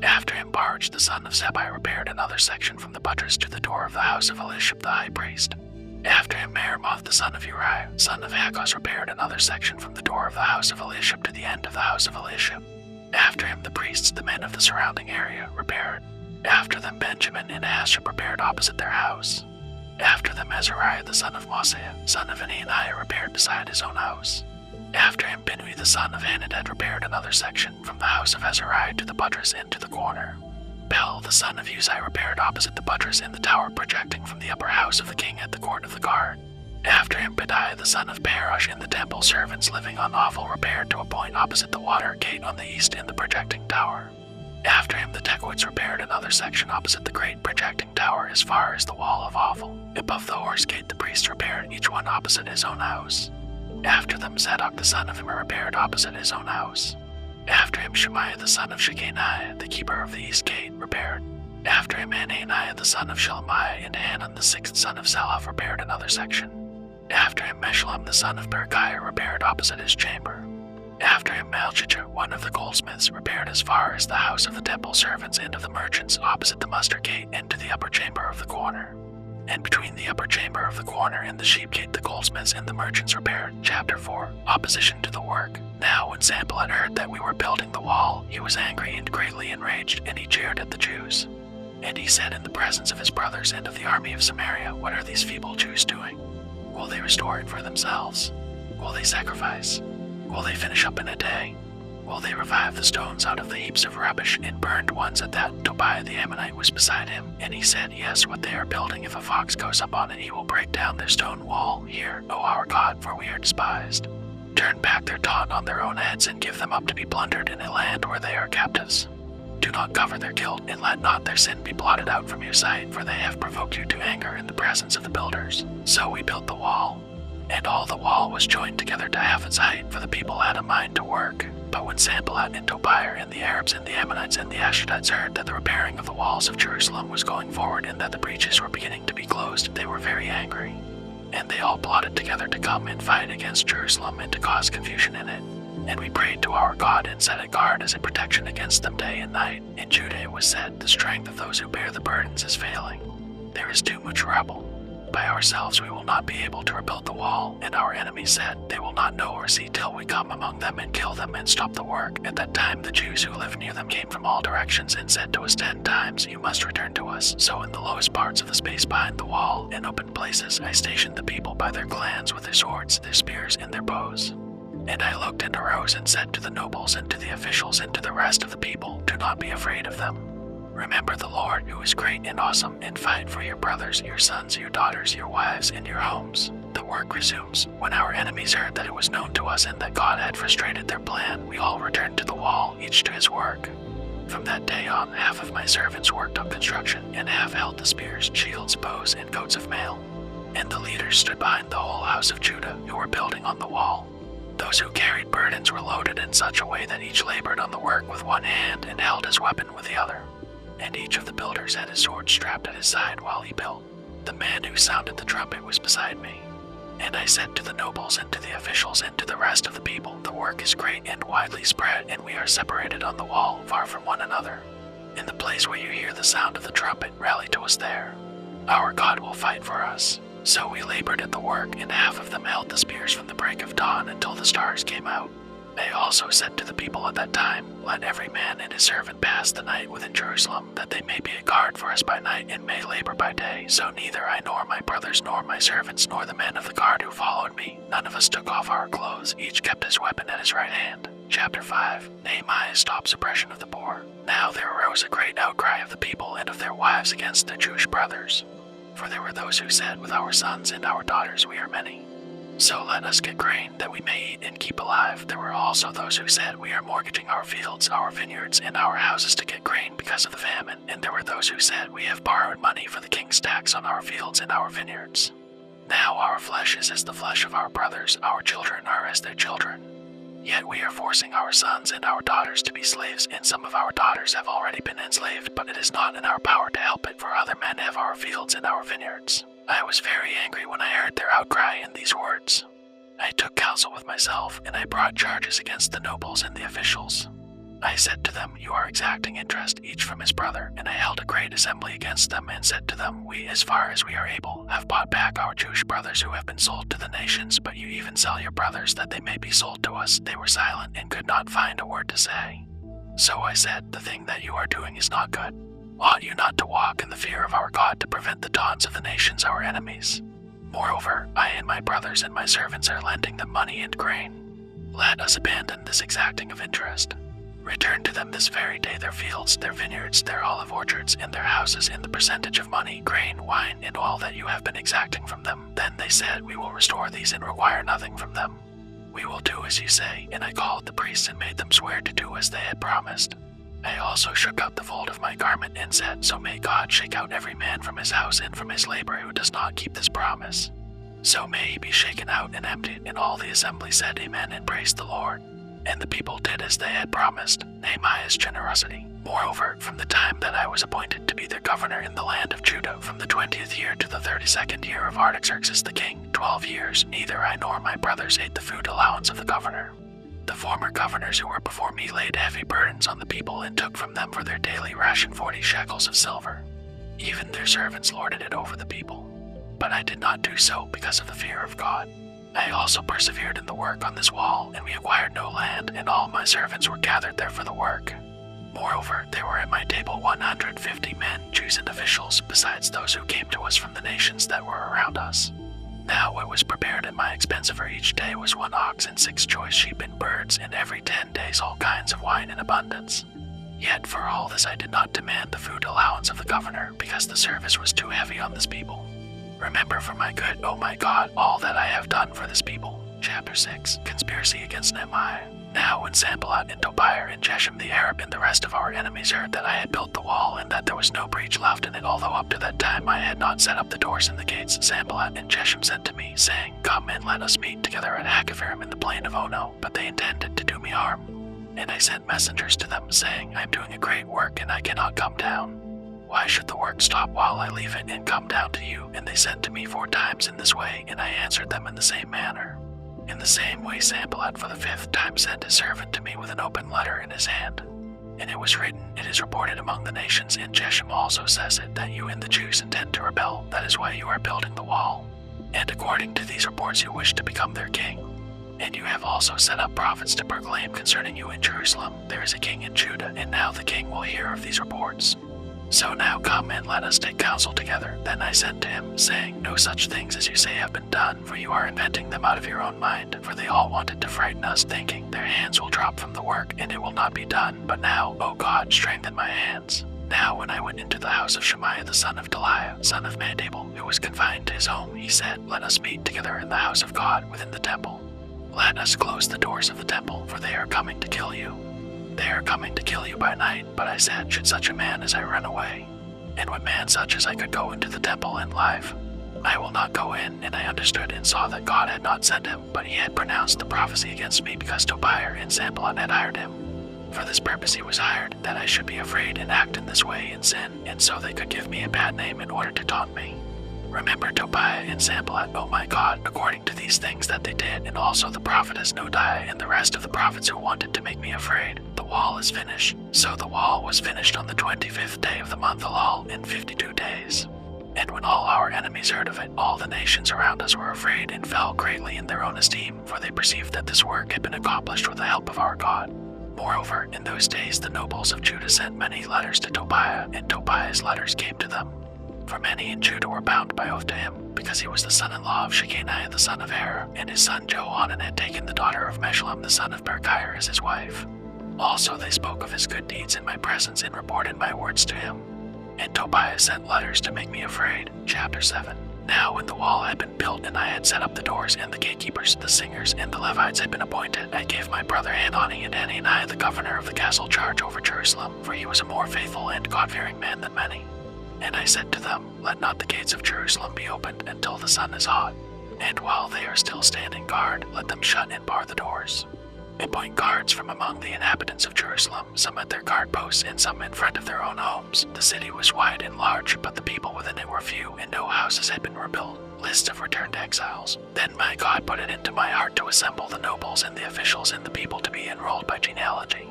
After him Baruch the son of Zebai repaired another section from the buttress to the door of the house of Eliashib the high priest. After him Meremoth the son of Uriah, son of Hakkos, repaired another section from the door of the house of Eliashib to the end of the house of Eliashib. After him the priests, the men of the surrounding area, repaired. After them Benjamin and Ashab repaired opposite their house. After them Azariah the son of Mosiah, son of Ananiah, repaired beside his own house. After him Binui the son of Hanadad repaired another section from the house of Azariah to the buttress into the corner. Bel the son of Uzai repaired opposite the buttress in the tower projecting from the upper house of the king at the court of the guard. After him Pedaiah the son of Parosh in the temple servants living on Ophel repaired to a point opposite the water gate on the east in the projecting tower. After him the Tekoites repaired another section opposite the great projecting tower as far as the wall of Ophel. Above the horse gate the priests repaired each one opposite his own house. After them Zadok the son of Immer repaired opposite his own house. After him Shemaiah the son of Shechaniah, the keeper of the east gate, repaired. After him Hananiah the son of Shelemiah and Hanan the sixth son of Zelaph repaired another section. After him Meshullam the son of Berechiah repaired opposite his chamber. After him Malchijah, one of the goldsmiths, repaired as far as the house of the temple servants and of the merchants opposite the muster gate into the upper chamber of the corner. And between the upper chamber of the corner and the sheep gate the goldsmiths and the merchants repaired. Chapter 4. Opposition to the work. Now when Sanballat heard that we were building the wall, he was angry and greatly enraged, and he jeered at the Jews. And he said in the presence of his brothers and of the army of Samaria, "What are these feeble Jews doing? Will they restore it for themselves? Will they sacrifice? Will they finish up in a day? Will they revive the stones out of the heaps of rubbish and burned ones at that?" Tobiah the Ammonite was beside him, and he said, "Yes, what they are building, if a fox goes up on it, he will break down their stone wall. Hear, O our God, for we are despised. Turn back their taunt on their own heads and give them up to be plundered in a land where they are captives. Do not cover their guilt, and let not their sin be blotted out from your sight, for they have provoked you to anger in the presence of the builders." So we built the wall, and all the wall was joined together to half its height, for the people had a mind to work. But when Sanballat and Tobiah and the Arabs and the Ammonites and the Ashdodites heard that the repairing of the walls of Jerusalem was going forward and that the breaches were beginning to be closed, they were very angry. And they all plotted together to come and fight against Jerusalem and to cause confusion in it. And we prayed to our God and set a guard as a protection against them day and night. In Judah it was said, "The strength of those who bear the burdens is failing. There is too much rubble. By ourselves we will not be able to rebuild the wall." And our enemies said, "They will not know or see till we come among them and kill them and stop the work." At that time the Jews who lived near them came from all directions and said to us 10 times, "You must return to us." So in the lowest parts of the space behind the wall, in open places, I stationed the people by their clans with their swords, their spears, and their bows. And I looked and arose and said to the nobles and to the officials and to the rest of the people, "Do not be afraid of them. Remember the Lord, who is great and awesome, and fight for your brothers, your sons, your daughters, your wives, and your homes." The work resumes. When our enemies heard that it was known to us and that God had frustrated their plan, we all returned to the wall, each to his work. From that day on, half of my servants worked on construction, and half held the spears, shields, bows, and coats of mail. And the leaders stood behind the whole house of Judah, who were building on the wall. Those who carried burdens were loaded in such a way that each labored on the work with one hand and held his weapon with the other. And each of the builders had his sword strapped at his side while he built. The man who sounded the trumpet was beside me. And I said to the nobles and to the officials and to the rest of the people, "The work is great and widely spread, and we are separated on the wall, far from one another. In the place where you hear the sound of the trumpet, rally to us there. Our God will fight for us." So we labored at the work, and half of them held the spears from the break of dawn until the stars came out. I also said to the people at that time, "Let every man and his servant pass the night within Jerusalem, that they may be a guard for us by night and may labor by day." So neither I nor my brothers nor my servants nor the men of the guard who followed me, none of us took off our clothes, each kept his weapon at his right hand. Chapter 5. Nehemiah stops oppression of the poor. Now there arose a great outcry of the people and of their wives against their Jewish brothers. For there were those who said, "With our sons and our daughters we are many. So let us get grain, that we may eat and keep alive." There were also those who said, "We are mortgaging our fields, our vineyards, and our houses to get grain because of the famine." And there were those who said, "We have borrowed money for the king's tax on our fields and our vineyards. Now our flesh is as the flesh of our brothers, our children are as their children. Yet we are forcing our sons and our daughters to be slaves, and some of our daughters have already been enslaved, but it is not in our power to help it, for other men have our fields and our vineyards." I was very angry when I heard their outcry and these words. I took counsel with myself, and I brought charges against the nobles and the officials. I said to them, "You are exacting interest, each from his brother," and I held a great assembly against them and said to them, "We, as far as we are able, have bought back our Jewish brothers who have been sold to the nations, but you even sell your brothers that they may be sold to us." They were silent and could not find a word to say. So I said, "The thing that you are doing is not good. Ought you not to walk in the fear of our God to prevent the taunts of the nations our enemies? Moreover, I and my brothers and my servants are lending them money and grain. Let us abandon this exacting of interest. Return to them this very day their fields, their vineyards, their olive orchards, and their houses in the percentage of money, grain, wine, and all that you have been exacting from them." Then they said, "We will restore these and require nothing from them. We will do as you say." And I called the priests and made them swear to do as they had promised. I also shook out the fold of my garment and said, "So may God shake out every man from his house and from his labor who does not keep this promise. So may he be shaken out and emptied." And all the assembly said, "Amen," and praised the Lord. And the people did as they had promised. Nehemiah's generosity. Moreover, from the time that I was appointed to be their governor in the land of Judah, from the 20th year to the 32nd year of Artaxerxes the king, 12 years, neither I nor my brothers ate the food allowance of the governor. The former governors who were before me laid heavy burdens on the people and took from them for their daily ration 40 shekels of silver. Even their servants lorded it over the people. but I did not do so because of the fear of God. I also persevered in the work on this wall, and we acquired no land, and all my servants were gathered there for the work. Moreover, there were at my table 150 men, Jews and officials, besides those who came to us from the nations that were around us. Now what was prepared at my expense for each day was 1 ox and 6 choice sheep and birds, and every 10 days all kinds of wine in abundance. Yet for all this I did not demand the food allowance of the governor, because the service was too heavy on this people. Remember for my good, O my God, all that I have done for this people. Chapter 6. Conspiracy against Nehemiah. Now when Sanballat and Tobiah and Geshem the Arab and the rest of our enemies heard that I had built the wall and that there was no breach left in it, although up to that time I had not set up the doors and the gates, Sanballat and Geshem sent to me, saying, Come and let us meet together at Hakkephirim in the plain of Ono, but they intended to do me harm. And I sent messengers to them, saying, I am doing a great work and I cannot come down. Why should the work stop while I leave it and come down to you? And they sent to me 4 times in this way, and I answered them in the same manner. In the same way Sanballat for the 5th time sent his servant to me with an open letter in his hand. And it was written, It is reported among the nations, and Geshem also says it, that you and the Jews intend to rebel. That is why you are building the wall. And according to these reports you wish to become their king. And you have also set up prophets to proclaim concerning you in Jerusalem, There is a king in Judah, and now the king will hear of these reports. So now come and let us take counsel together. Then I said to him, saying, No such things as you say have been done, for you are inventing them out of your own mind. For they all wanted to frighten us, thinking, Their hands will drop from the work, and it will not be done. But now, O God, strengthen my hands. Now when I went into the house of Shemaiah the son of Delaiah, son of Mandabel, who was confined to his home, he said, Let us meet together in the house of God within the temple. Let us close the doors of the temple, for they are coming to kill you. They are coming to kill you by night, but I said, Should such a man as I run away? And what man such as I could go into the temple and live? I will not go in, and I understood and saw that God had not sent him, but he had pronounced the prophecy against me because Tobiah and Sanballat had hired him. For this purpose he was hired, that I should be afraid and act in this way in sin, and so they could give me a bad name in order to taunt me. Remember Tobiah and Sanballat, O my God, according to these things that they did, and also the prophetess Nodiah and the rest of the prophets who wanted to make me afraid. The wall is finished. So the wall was finished on the 25th day of the month Elul in 52 days. And when all our enemies heard of it, all the nations around us were afraid and fell greatly in their own esteem, for they perceived that this work had been accomplished with the help of our God. Moreover, in those days the nobles of Judah sent many letters to Tobiah, and Tobiah's letters came to them. For many in Judah were bound by oath to him, because he was the son-in-law of Shechaniah the son of Ezra, and his son Johanan had taken the daughter of Meshullam the son of Berechiah as his wife. Also they spoke of his good deeds in my presence and reported my words to him. And Tobiah sent letters to make me afraid. Chapter 7. Now when the wall had been built and I had set up the doors, and the gatekeepers, the singers, and the Levites had been appointed, I gave my brother Hanani and Hananiah the governor of the castle charge over Jerusalem, for he was a more faithful and God-fearing man than many. And I said to them, Let not the gates of Jerusalem be opened until the sun is hot. And while they are still standing guard, let them shut and bar the doors. Appoint guards from among the inhabitants of Jerusalem, some at their guard posts and some in front of their own homes. The city was wide and large, but the people within it were few, and no houses had been rebuilt. List of returned exiles. Then my God put it into my heart to assemble the nobles and the officials and the people to be enrolled by genealogy.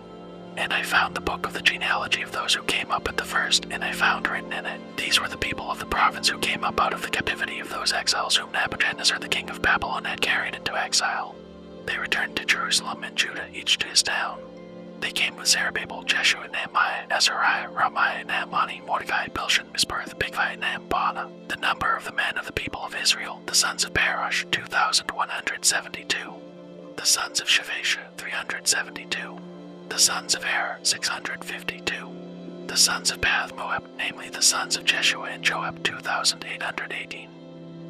And I found the book of the genealogy of those who came up at the first, and I found written in it, These were the people of the province who came up out of the captivity of those exiles whom Nebuchadnezzar the king of Babylon had carried into exile. They returned to Jerusalem and Judah, each to his town. They came with Zerubbabel, Jeshua, Nehemiah, Azariah, Ramiah, Naamani, Mordecai, Bilshan, Misperth, Bigvai, and Baana. The number of the men of the people of Israel, the sons of Parosh, 2,172. The sons of Shavasha, 372. The sons of Er, 652. The sons of Path Moab, namely the sons of Jeshua and Joab, 2,818.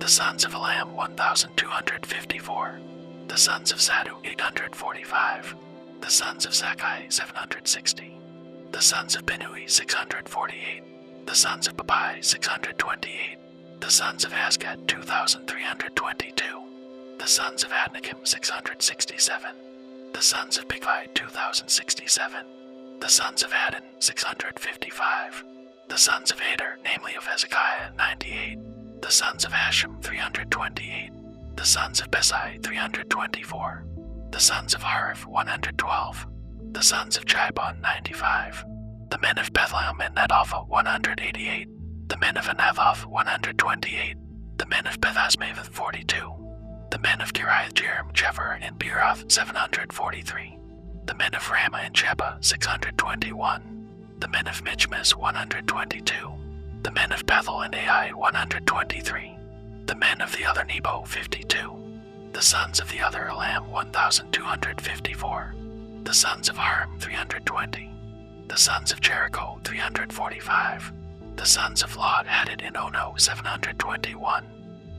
The sons of Elam, 1,254. The sons of Zadok, 845. The sons of Zakkai, 760. The sons of Binui, 648. The sons of Babai, 628. The sons of Asgad, 2,322. The sons of Adnakim, 667. The sons of Bigvai, 2,067. The sons of Adin, 655. The sons of Ader, namely of Hezekiah, 98. The sons of Hashem, 328. The sons of Besai, 324. The sons of Harif, 112. The sons of Chibon, 95. The men of Bethlehem and Netopha, 188. The men of Anathoth, 128. The men of Beth-Asmaveth 42. The men of Kiriath-Jearim, Chephar, and Beeroth 743. The men of Ramah and Sheba 621. The men of Michmas 122. The men of Bethel and Ai 123. The men of the other Nebo 52. The sons of the other Elam 1,254. The sons of Aram 320. The sons of Jericho 345. The sons of Lot Hadid and Ono 721.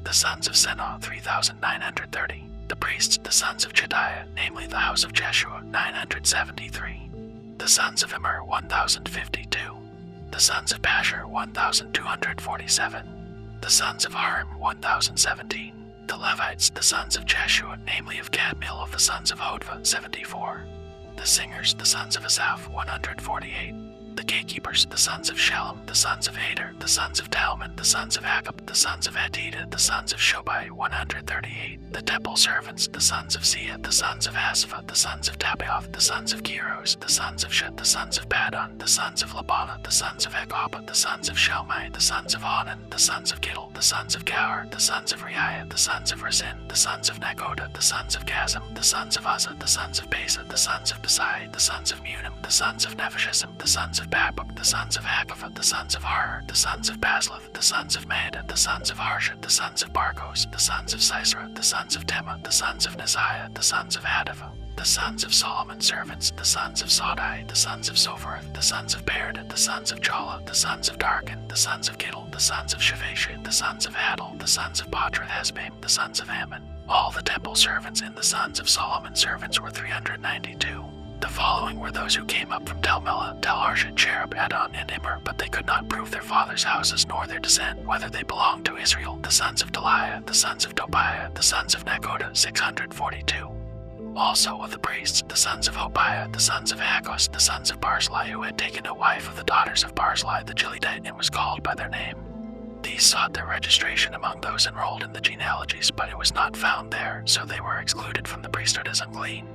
The sons of Senah 3,930. The priests, the sons of Jediah, namely the house of Jeshua, 973. The sons of Immer 1,052. The sons of Pashur 1,247. The sons of Aram 1,017. The Levites, the sons of Jeshua, namely of Kadmiel of the sons of Hodva, 74. The singers, the sons of Asaph, 148. The gatekeepers, the sons of Shalom, the sons of Ader, the sons of Talmon, the sons of Akab, the sons of Adida, the sons of Shobai, 138. The temple servants, the sons of Zia, the sons of Asapha, the sons of Tapioth, the sons of Kiros, the sons of Shut, the sons of Padon, the sons of Labana, the sons of Ekaba, the sons of Shelmai, the sons of Hanan, the sons of Gittel, the sons of Gaur, the sons of Reiah, the sons of Rezin, the sons of Nagoda, the sons of Gazam, the sons of Uzzah, the sons of Besa, the sons of Besai, the sons of Munim, the sons of Nephishim, the sons of Babuk, the sons of Hakapha, the sons of Har, the sons of Baslath, the sons of Maada, the sons of Harsha, the sons of Barkos, the sons of Sisera, the sons of Tema, the sons of Neziah, the sons of Hadava, the sons of Solomon's servants, the sons of Sodai, the sons of Sophereth, the sons of Perda, the sons of Jala, the sons of Darkin, the sons of Gittel, the sons of Shavashid, the sons of Hadal, the sons of Patrath Hezbaim, the sons of Ammon. All the temple servants and the sons of Solomon's servants were 392. The following were those who came up from Tel Melah, Tel Harsha, Cherub, Adon, and Immer, but they could not prove their fathers' houses nor their descent, whether they belonged to Israel, the sons of Deliah, the sons of Tobiah, the sons of Nagoda, 642. Also of the priests, the sons of Hobiah, the sons of Hakos, the sons of Barzillai, who had taken a wife of the daughters of Barzillai the Gileadite and was called by their name. These sought their registration among those enrolled in the genealogies, but it was not found there, so they were excluded from the priesthood as unclean.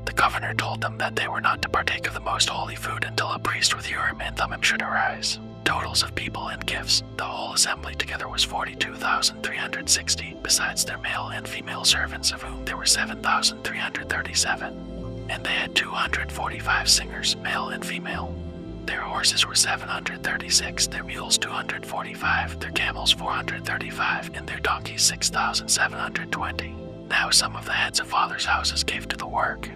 The governor told them that they were not to partake of the most holy food until a priest with Urim and Thummim should arise. Totals of people and gifts, the whole assembly together was 42,360, besides their male and female servants, of whom there were 7,337. And they had 245 singers, male and female. Their horses were 736, their mules 245, their camels 435, and their donkeys 6,720. Now some of the heads of fathers' houses gave to the work.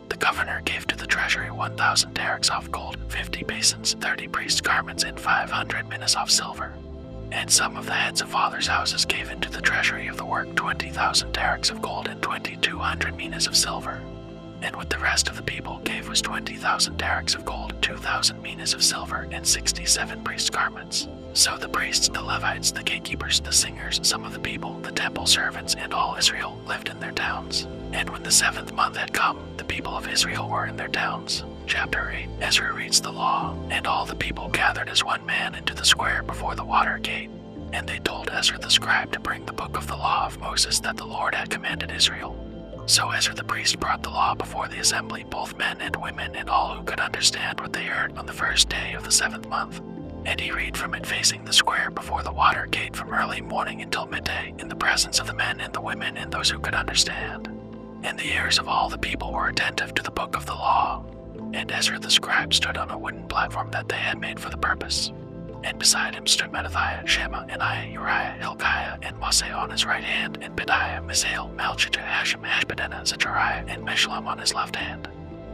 The governor gave to the treasury 1,000 derricks of gold, 50 basins, 30 priests' garments, and 500 minas of silver. And some of the heads of fathers' houses gave into the treasury of the work 20,000 derricks of gold and 2,200 minas of silver. And what the rest of the people gave was 20,000 derricks of gold, 2,000 minas of silver, and 67 priests' garments. So the priests, the Levites, the gatekeepers, the singers, some of the people, the temple servants, and all Israel lived in their towns. And when the 7th month had come, the people of Israel were in their towns. Chapter 8. Ezra reads the law. And all the people gathered as one man into the square before the water gate. And they told Ezra the scribe to bring the book of the law of Moses that the Lord had commanded Israel. So Ezra the priest brought the law before the assembly, both men and women, and all who could understand what they heard on the first day of the 7th month. And he read from it facing the square before the water gate from early morning until midday, in the presence of the men and the women and those who could understand. And the ears of all the people were attentive to the book of the law. And Ezra the scribe stood on a wooden platform that they had made for the purpose. And beside him stood Mattithiah, Shema, Anaiah, Uriah, Hilkiah, and Maaseiah on his right hand, and Pedaiah, Misael, Malchijah, Hashem, Hashbaddanah, Zechariah, and Meshullam on his left hand.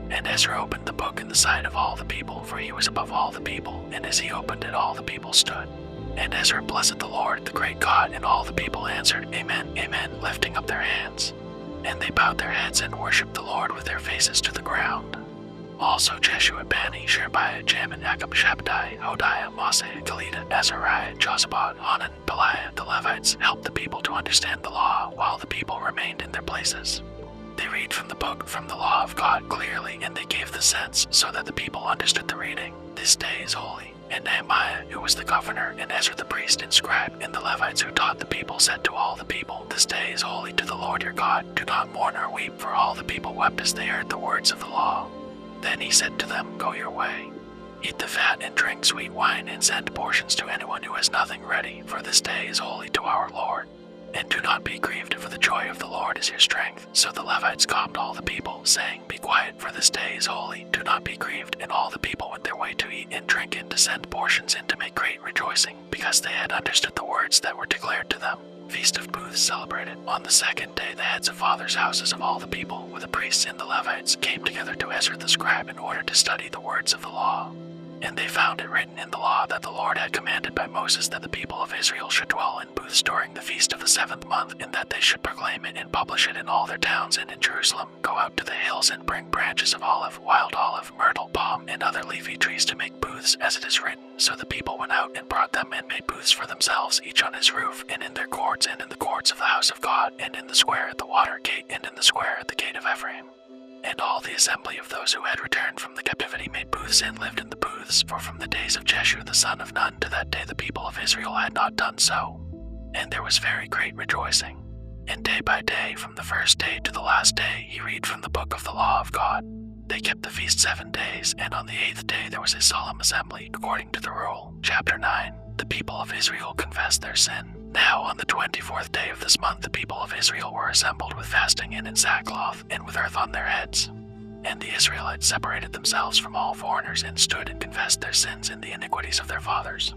And Ezra opened the book in the sight of all the people, for he was above all the people, and as he opened it all the people stood. And Ezra blessed the Lord, the great God, and all the people answered, Amen, Amen, lifting up their hands. And they bowed their heads and worshipped the Lord with their faces to the ground. Also Jeshua, Bani, Sherebiah, Jamin, Akab, Shabbatai, Hodiah, Maaseiah, Kelita, Azariah, Jozabad, Hanan, Peliah, the Levites, helped the people to understand the law, while the people remained in their places. They read from the book, from the law of God clearly, and they gave the sense, so that the people understood the reading. This day is holy. And Nehemiah, who was the governor, and Ezra the priest and scribe, and the Levites who taught the people, said to all the people, This day is holy to the Lord your God. Do not mourn or weep, for all the people wept as they heard the words of the law. Then he said to them, Go your way. Eat the fat and drink sweet wine and send portions to anyone who has nothing ready, for this day is holy to our Lord. And do not be grieved, for the joy of the Lord is your strength. So the Levites calmed all the people, saying, Be quiet, for this day is holy. Do not be grieved. And all the people went their way to eat and drink and to send portions and to make great rejoicing, because they had understood the words that were declared to them. Feast of Booths celebrated. On the second day, the heads of fathers' houses of all the people, with the priests and the Levites, came together to Ezra the scribe in order to study the words of the law. And they found it written in the law that the Lord had commanded by Moses that the people of Israel should dwell in booths during the feast of the 7th month, and that they should proclaim it and publish it in all their towns and in Jerusalem. Go out to the hills and bring branches of olive, wild olive, myrtle, palm, and other leafy trees to make booths, as it is written. So the people went out and brought them and made booths for themselves, each on his roof, and in their courts, and in the courts of the house of God, and in the square at the water gate, and in the square at the gate of Ephraim. And all the assembly of those who had returned from the captivity made booths and lived in the booths, for from the days of Jeshua the son of Nun to that day the people of Israel had not done so. And there was very great rejoicing. And day by day, from the first day to the last day, he read from the book of the law of God. They kept the feast 7 days, and on the 8th day there was a solemn assembly, according to the rule. Chapter 9. The people of Israel confessed their sin. Now on the 24th day of this month the people of Israel were assembled with fasting and in sackcloth, and with earth on their heads. And the Israelites separated themselves from all foreigners, and stood and confessed their sins and the iniquities of their fathers.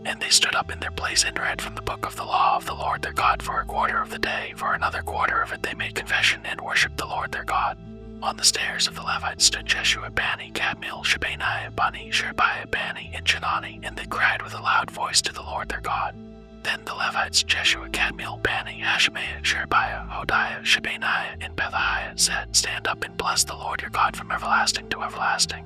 And they stood up in their place and read from the book of the law of the Lord their God for a quarter of the day. For another quarter of it they made confession and worshipped the Lord their God. On the stairs of the Levites stood Jeshua, Bani, Kadmiel, Shebaniah, Bani, Sherebiah, Bani, and Chenani, and they cried with a loud voice to the Lord their God. Then the Levites, Jeshua, Kadmiel, Bani, Hashmeah, Sherebiah, Hodiah, Shebaniah, and Pethahiah, said, Stand up and bless the Lord your God from everlasting to everlasting.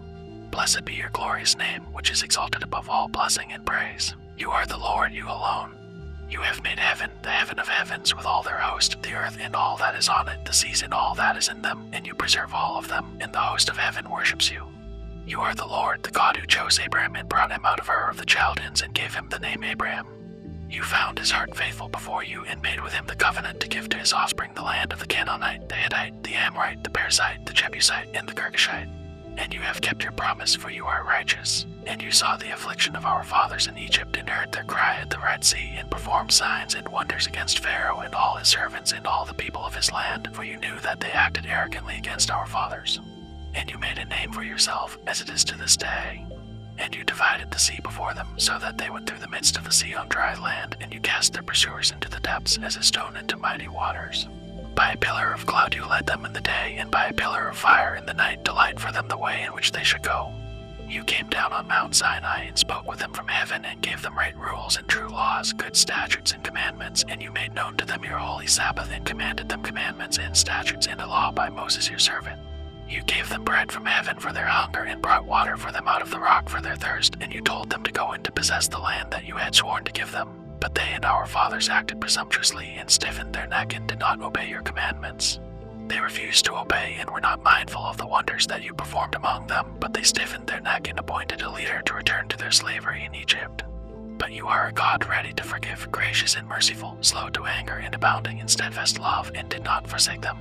Blessed be your glorious name, which is exalted above all blessing and praise. You are the Lord, you alone. You have made heaven, the heaven of heavens, with all their host, the earth and all that is on it, the seas and all that is in them, and you preserve all of them, and the host of heaven worships you. You are the Lord, the God who chose Abraham and brought him out of Ur of the Chaldeans and gave him the name Abraham. You found his heart faithful before you, and made with him the covenant to give to his offspring the land of the Canaanite, the Hittite, the Amorite, the Perizzite, the Jebusite, and the Girgashite. And you have kept your promise, for you are righteous. And you saw the affliction of our fathers in Egypt, and heard their cry at the Red Sea, and performed signs and wonders against Pharaoh and all his servants and all the people of his land, for you knew that they acted arrogantly against our fathers. And you made a name for yourself, as it is to this day. And you divided the sea before them, so that they went through the midst of the sea on dry land, and you cast their pursuers into the depths, as a stone into mighty waters. By a pillar of cloud you led them in the day, and by a pillar of fire in the night to light for them the way in which they should go. You came down on Mount Sinai, and spoke with them from heaven, and gave them right rules and true laws, good statutes and commandments, and you made known to them your holy Sabbath, and commanded them commandments and statutes and a law by Moses your servant. You gave them bread from heaven for their hunger, and brought water for them out of the rock for their thirst, and you told them to go in to possess the land that you had sworn to give them. But they and our fathers acted presumptuously, and stiffened their neck, and did not obey your commandments. They refused to obey, and were not mindful of the wonders that you performed among them, but they stiffened their neck, and appointed a leader to return to their slavery in Egypt. But you are a God ready to forgive, gracious and merciful, slow to anger, and abounding in steadfast love, and did not forsake them.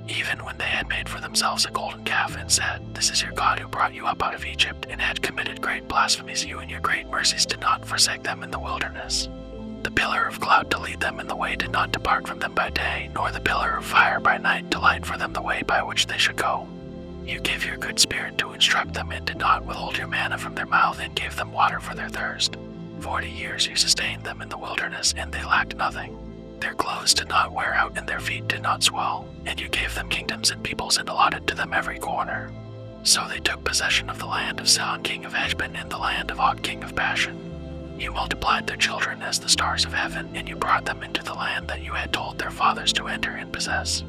Even when they had made for themselves a golden calf, and said, This is your God who brought you up out of Egypt, and had committed great blasphemies, you in your great mercies did not forsake them in the wilderness. The pillar of cloud to lead them in the way did not depart from them by day, nor the pillar of fire by night to light for them the way by which they should go. You gave your good spirit to instruct them, and did not withhold your manna from their mouth, and gave them water for their thirst. 40 years you sustained them in the wilderness, and they lacked nothing. Their clothes did not wear out, and their feet did not swell, and you gave them kingdoms and peoples, and allotted to them every corner. So they took possession of the land of Sihon king of Heshbon, and the land of Og king of Bashan. You multiplied their children as the stars of heaven, and you brought them into the land that you had told their fathers to enter and possess.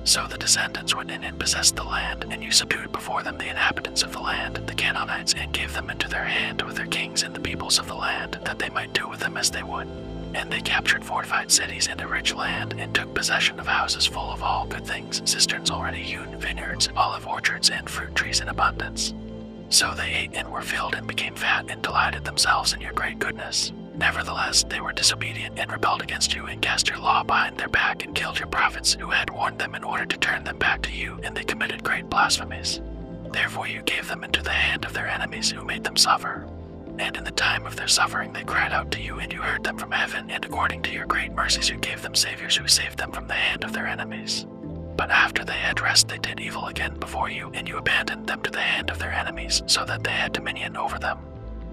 So the descendants went in and possessed the land, and you subdued before them the inhabitants of the land, the Canaanites, and gave them into their hand with their kings and the peoples of the land, that they might do with them as they would. And they captured fortified cities and a rich land, and took possession of houses full of all good things, cisterns already hewn, vineyards, olive orchards, and fruit trees in abundance. So they ate and were filled, and became fat, and delighted themselves in your great goodness. Nevertheless, they were disobedient, and rebelled against you, and cast your law behind their back, and killed your prophets, who had warned them in order to turn them back to you, and they committed great blasphemies. Therefore you gave them into the hand of their enemies who made them suffer. And in the time of their suffering they cried out to you, and you heard them from heaven, and according to your great mercies you gave them saviors who saved them from the hand of their enemies. But after they had rest they did evil again before you, and you abandoned them to the hand of their enemies, so that they had dominion over them.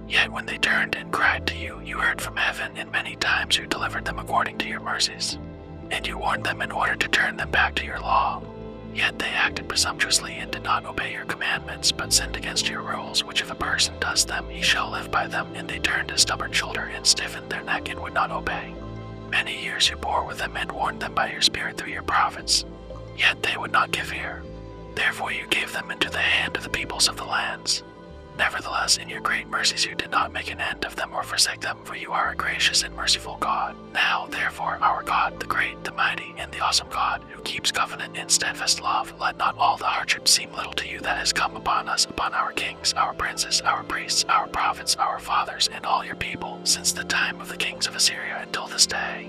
Yet when they turned and cried to you, you heard from heaven, and many times you delivered them according to your mercies. And you warned them in order to turn them back to your law. Yet they acted presumptuously and did not obey your commandments, but sinned against your rules, which if a person does them, he shall live by them. And they turned a stubborn shoulder and stiffened their neck and would not obey. Many years you bore with them and warned them by your spirit through your prophets. Yet they would not give ear. Therefore you gave them into the hand of the peoples of the lands. Nevertheless, in your great mercies you did not make an end of them or forsake them, for you are a gracious and merciful God. Now, therefore, our God, the great, the mighty, and the awesome God, who keeps covenant and steadfast love, let not all the hardship seem little to you that has come upon us, upon our kings, our princes, our priests, our prophets, our fathers, and all your people, since the time of the kings of Assyria until this day.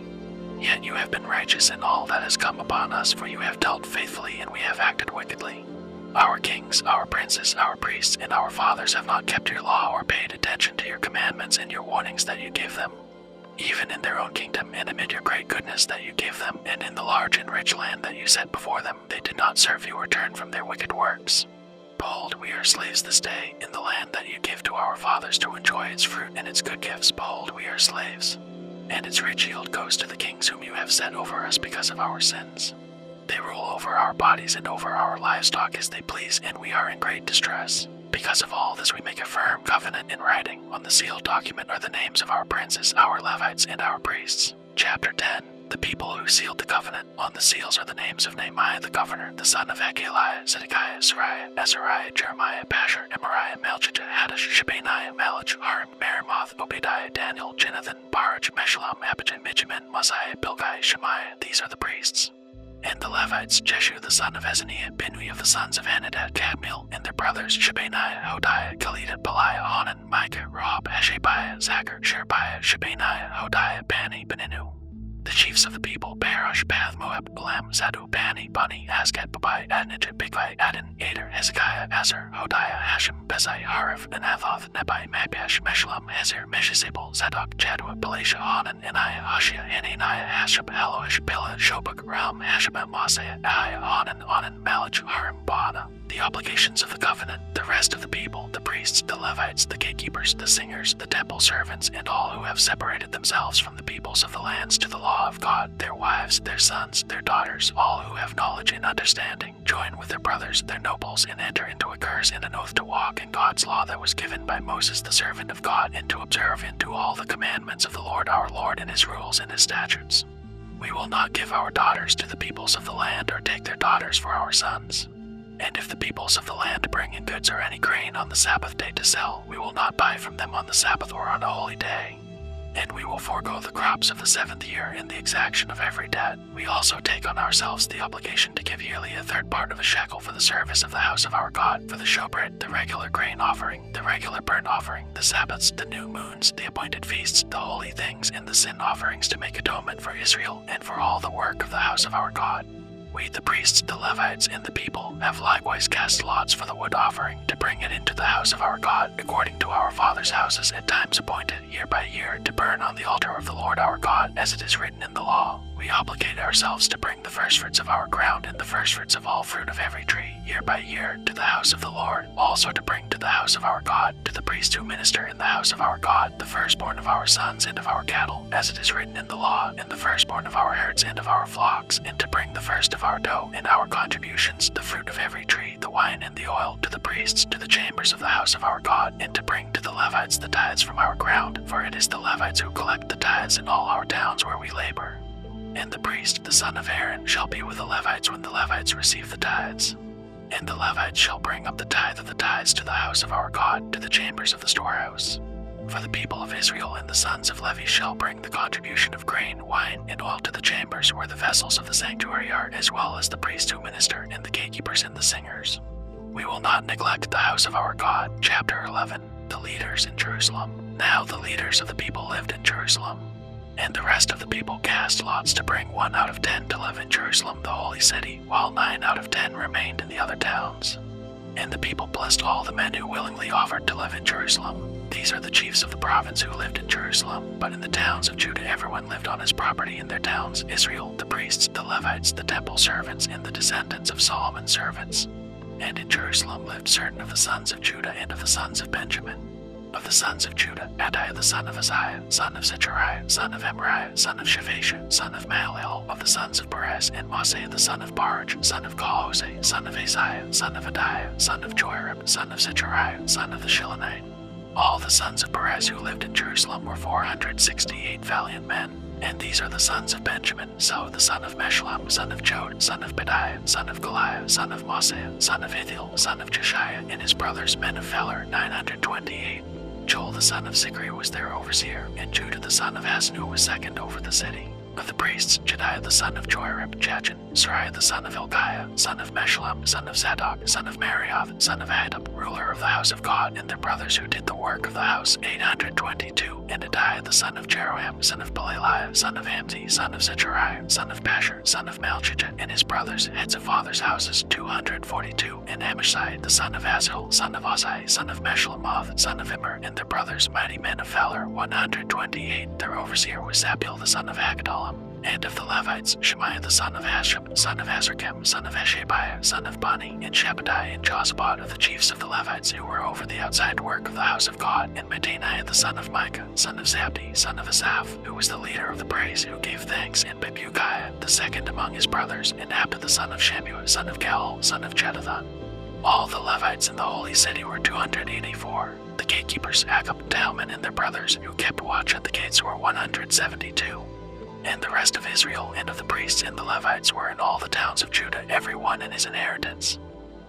Yet you have been righteous in all that has come upon us, for you have dealt faithfully, and we have acted wickedly. Our kings, our princes, our priests, and our fathers have not kept your law or paid attention to your commandments and your warnings that you gave them. Even in their own kingdom and amid your great goodness that you gave them, and in the large and rich land that you set before them, they did not serve you or turn from their wicked works. Behold, we are slaves this day in the land that you give to our fathers to enjoy its fruit and its good gifts. Behold, we are slaves. And its rich yield goes to the kings whom you have set over us because of our sins. They rule over our bodies and over our livestock as they please, and we are in great distress. Because of all this we make a firm covenant in writing. On the sealed document are the names of our princes, our Levites, and our priests. Chapter 10. The people who sealed the covenant. On the seals are the names of Nehemiah the governor, the son of Hagaliah, Zedekiah, Sariah, Azariah, Jeremiah, Pashur, Emariah, Melchijah, Haddish, Shebaniah, Malach, Harim, Meremoth, Obadiah, Daniel, Jonathan, Baruch, Meshullam, Abijah, Mijamin, Mosiah, Bilgai, Shemaiah. These are the priests. And the Levites, Jeshu the son of Ezaniah, Binui of the sons of Henadad, Kadmiel, and their brothers, Shebaniah, Hodiah, Kalida, Peliah, Hanan, Micah, Rahab, Hashabiah, Zachar, Sherebiah, Shebaniah, Hodiah, Bani, Beninu. The chiefs of the people, Parash, Path, Moab, Elam, Zadu, Bani, Bani, Asgat, Babai, Adnijah, Bigvai, Adin, Ader, Hezekiah, Azar, Hodiah, Hashem, Bezai, Harif, Anathoth, Nebai, Mabash, Meshullam, Hezer, Meshisabel, Zadok, Jadua, Belasha, Hanan, Aniah, Hoshea, Hananiah, Hashab, Haloish, Pila, Shobak, Ram, Hashabah, Mosiah, Aiah, Hanan, Onan, Malach, Harim, Baana. The obligations of the covenant, the rest of the people, the priests, the Levites, the gatekeepers, the singers, the temple servants, and all who have separated themselves from the peoples of the lands to the law of God, their wives, their sons, their daughters, all who have knowledge and understanding, join with their brothers, their nobles, and enter into a curse and an oath to walk in God's law that was given by Moses the servant of God, and to observe and do all the commandments of the Lord our Lord and his rules and his statutes. We will not give our daughters to the peoples of the land or take their daughters for our sons. And if the peoples of the land bring in goods or any grain on the Sabbath day to sell, we will not buy from them on the Sabbath or on a holy day. And we will forego the crops of the 7th year and the exaction of every debt. We also take on ourselves the obligation to give yearly a third part of a shekel for the service of the house of our God, for the showbread, the regular grain offering, the regular burnt offering, the Sabbaths, the new moons, the appointed feasts, the holy things, and the sin offerings to make atonement for Israel and for all the work of the house of our God. We, the priests, the Levites, and the people, have likewise cast lots for the wood offering, to bring it into the house of our God, according to our fathers' houses at times appointed, year by year, to burn on the altar of the Lord our God, as it is written in the law. We obligate ourselves to bring the firstfruits of our ground and the firstfruits of all fruit of every tree, year by year, to the house of the Lord, also to bring to the house of our God, to the priests who minister in the house of our God, the firstborn of our sons and of our cattle, as it is written in the law, and the firstborn of our herds and of our flocks, and to bring the first of our dough and our contributions, the fruit of every tree, the wine and the oil, to the priests, to the chambers of the house of our God, and to bring to the Levites the tithes from our ground, for it is the Levites who collect the tithes in all our towns where we labor. And the priest, the son of Aaron, shall be with the Levites when the Levites receive the tithes. And the Levites shall bring up the tithe of the tithes to the house of our God, to the chambers of the storehouse. For the people of Israel and the sons of Levi shall bring the contribution of grain, wine, and oil to the chambers where the vessels of the sanctuary are, as well as the priests who minister, and the gatekeepers and the singers. We will not neglect the house of our God. Chapter 11. The leaders in Jerusalem. Now the leaders of the people lived in Jerusalem. And the rest of the people cast lots to bring 1 out of 10 to live in Jerusalem, the holy city, while 9 out of 10 remained in the other towns. And the people blessed all the men who willingly offered to live in Jerusalem. These are the chiefs of the province who lived in Jerusalem, but in the towns of Judah everyone lived on his property in their towns: Israel, the priests, the Levites, the temple servants, and the descendants of Solomon's servants. And in Jerusalem lived certain of the sons of Judah and of the sons of Benjamin. Of the sons of Judah, Adaiah the son of Uzziah, son of Zechariah, son of Emariah, son of Shaphatia, son of Mahalalel. Of the sons of Perez, and Maaseiah the son of Baruch, son of Col-Hoseh, son of Asaiah, son of Adaiah, son of Joarib, son of Zechariah, son of the Shilonite. All the sons of Perez who lived in Jerusalem were 468 valiant men. And these are the sons of Benjamin: So the son of Meshullam, son of Jod, son of Pedaiah, son of Goliah, son of Maaseiah, son of Ithiel, son of Jeshiah, and his brothers, men of valor, 928. Joel the son of Zikri was their overseer, and Judah the son of Hasnu was second over the city. Of the priests, Jedaiah the son of Joarib, Jachin, Sariah the son of Hilkiah, son of Meshullam, son of Zadok, son of Marioth, son of Ahitub, ruler of the house of God, and their brothers who did the work of the house, 822. And Adaiah the son of Jeroham, son of Pelaliah, son of Amzi, son of Zechariah, son of Pashur, son of Malchijah, and his brothers, heads of fathers' houses, 242. And Amashai the son of Asahel, son of Ozai, son of Meshulamoth, son of Immer, and their brothers, mighty men of valor, 128. Their overseer was Zabdiel the son of Hagdalah. And of the Levites, Shemaiah the son of Hashem, son of Azrikam, son of Hashabiah, son of Bani, and Shabbethai and Jozabad of the chiefs of the Levites who were over the outside work of the house of God, and Mattaniah the son of Micah, son of Zabdi, son of Asaph, who was the leader of the praise, who gave thanks, and Bebukiah, the second among his brothers, and Abda the son of Shammua, son of Galal, son of Jeduthun. All the Levites in the holy city were 284. The gatekeepers, Akkub, Talman, and their brothers, who kept watch at the gates, were 172. And the rest of Israel and of the priests and the Levites were in all the towns of Judah, every one in his inheritance.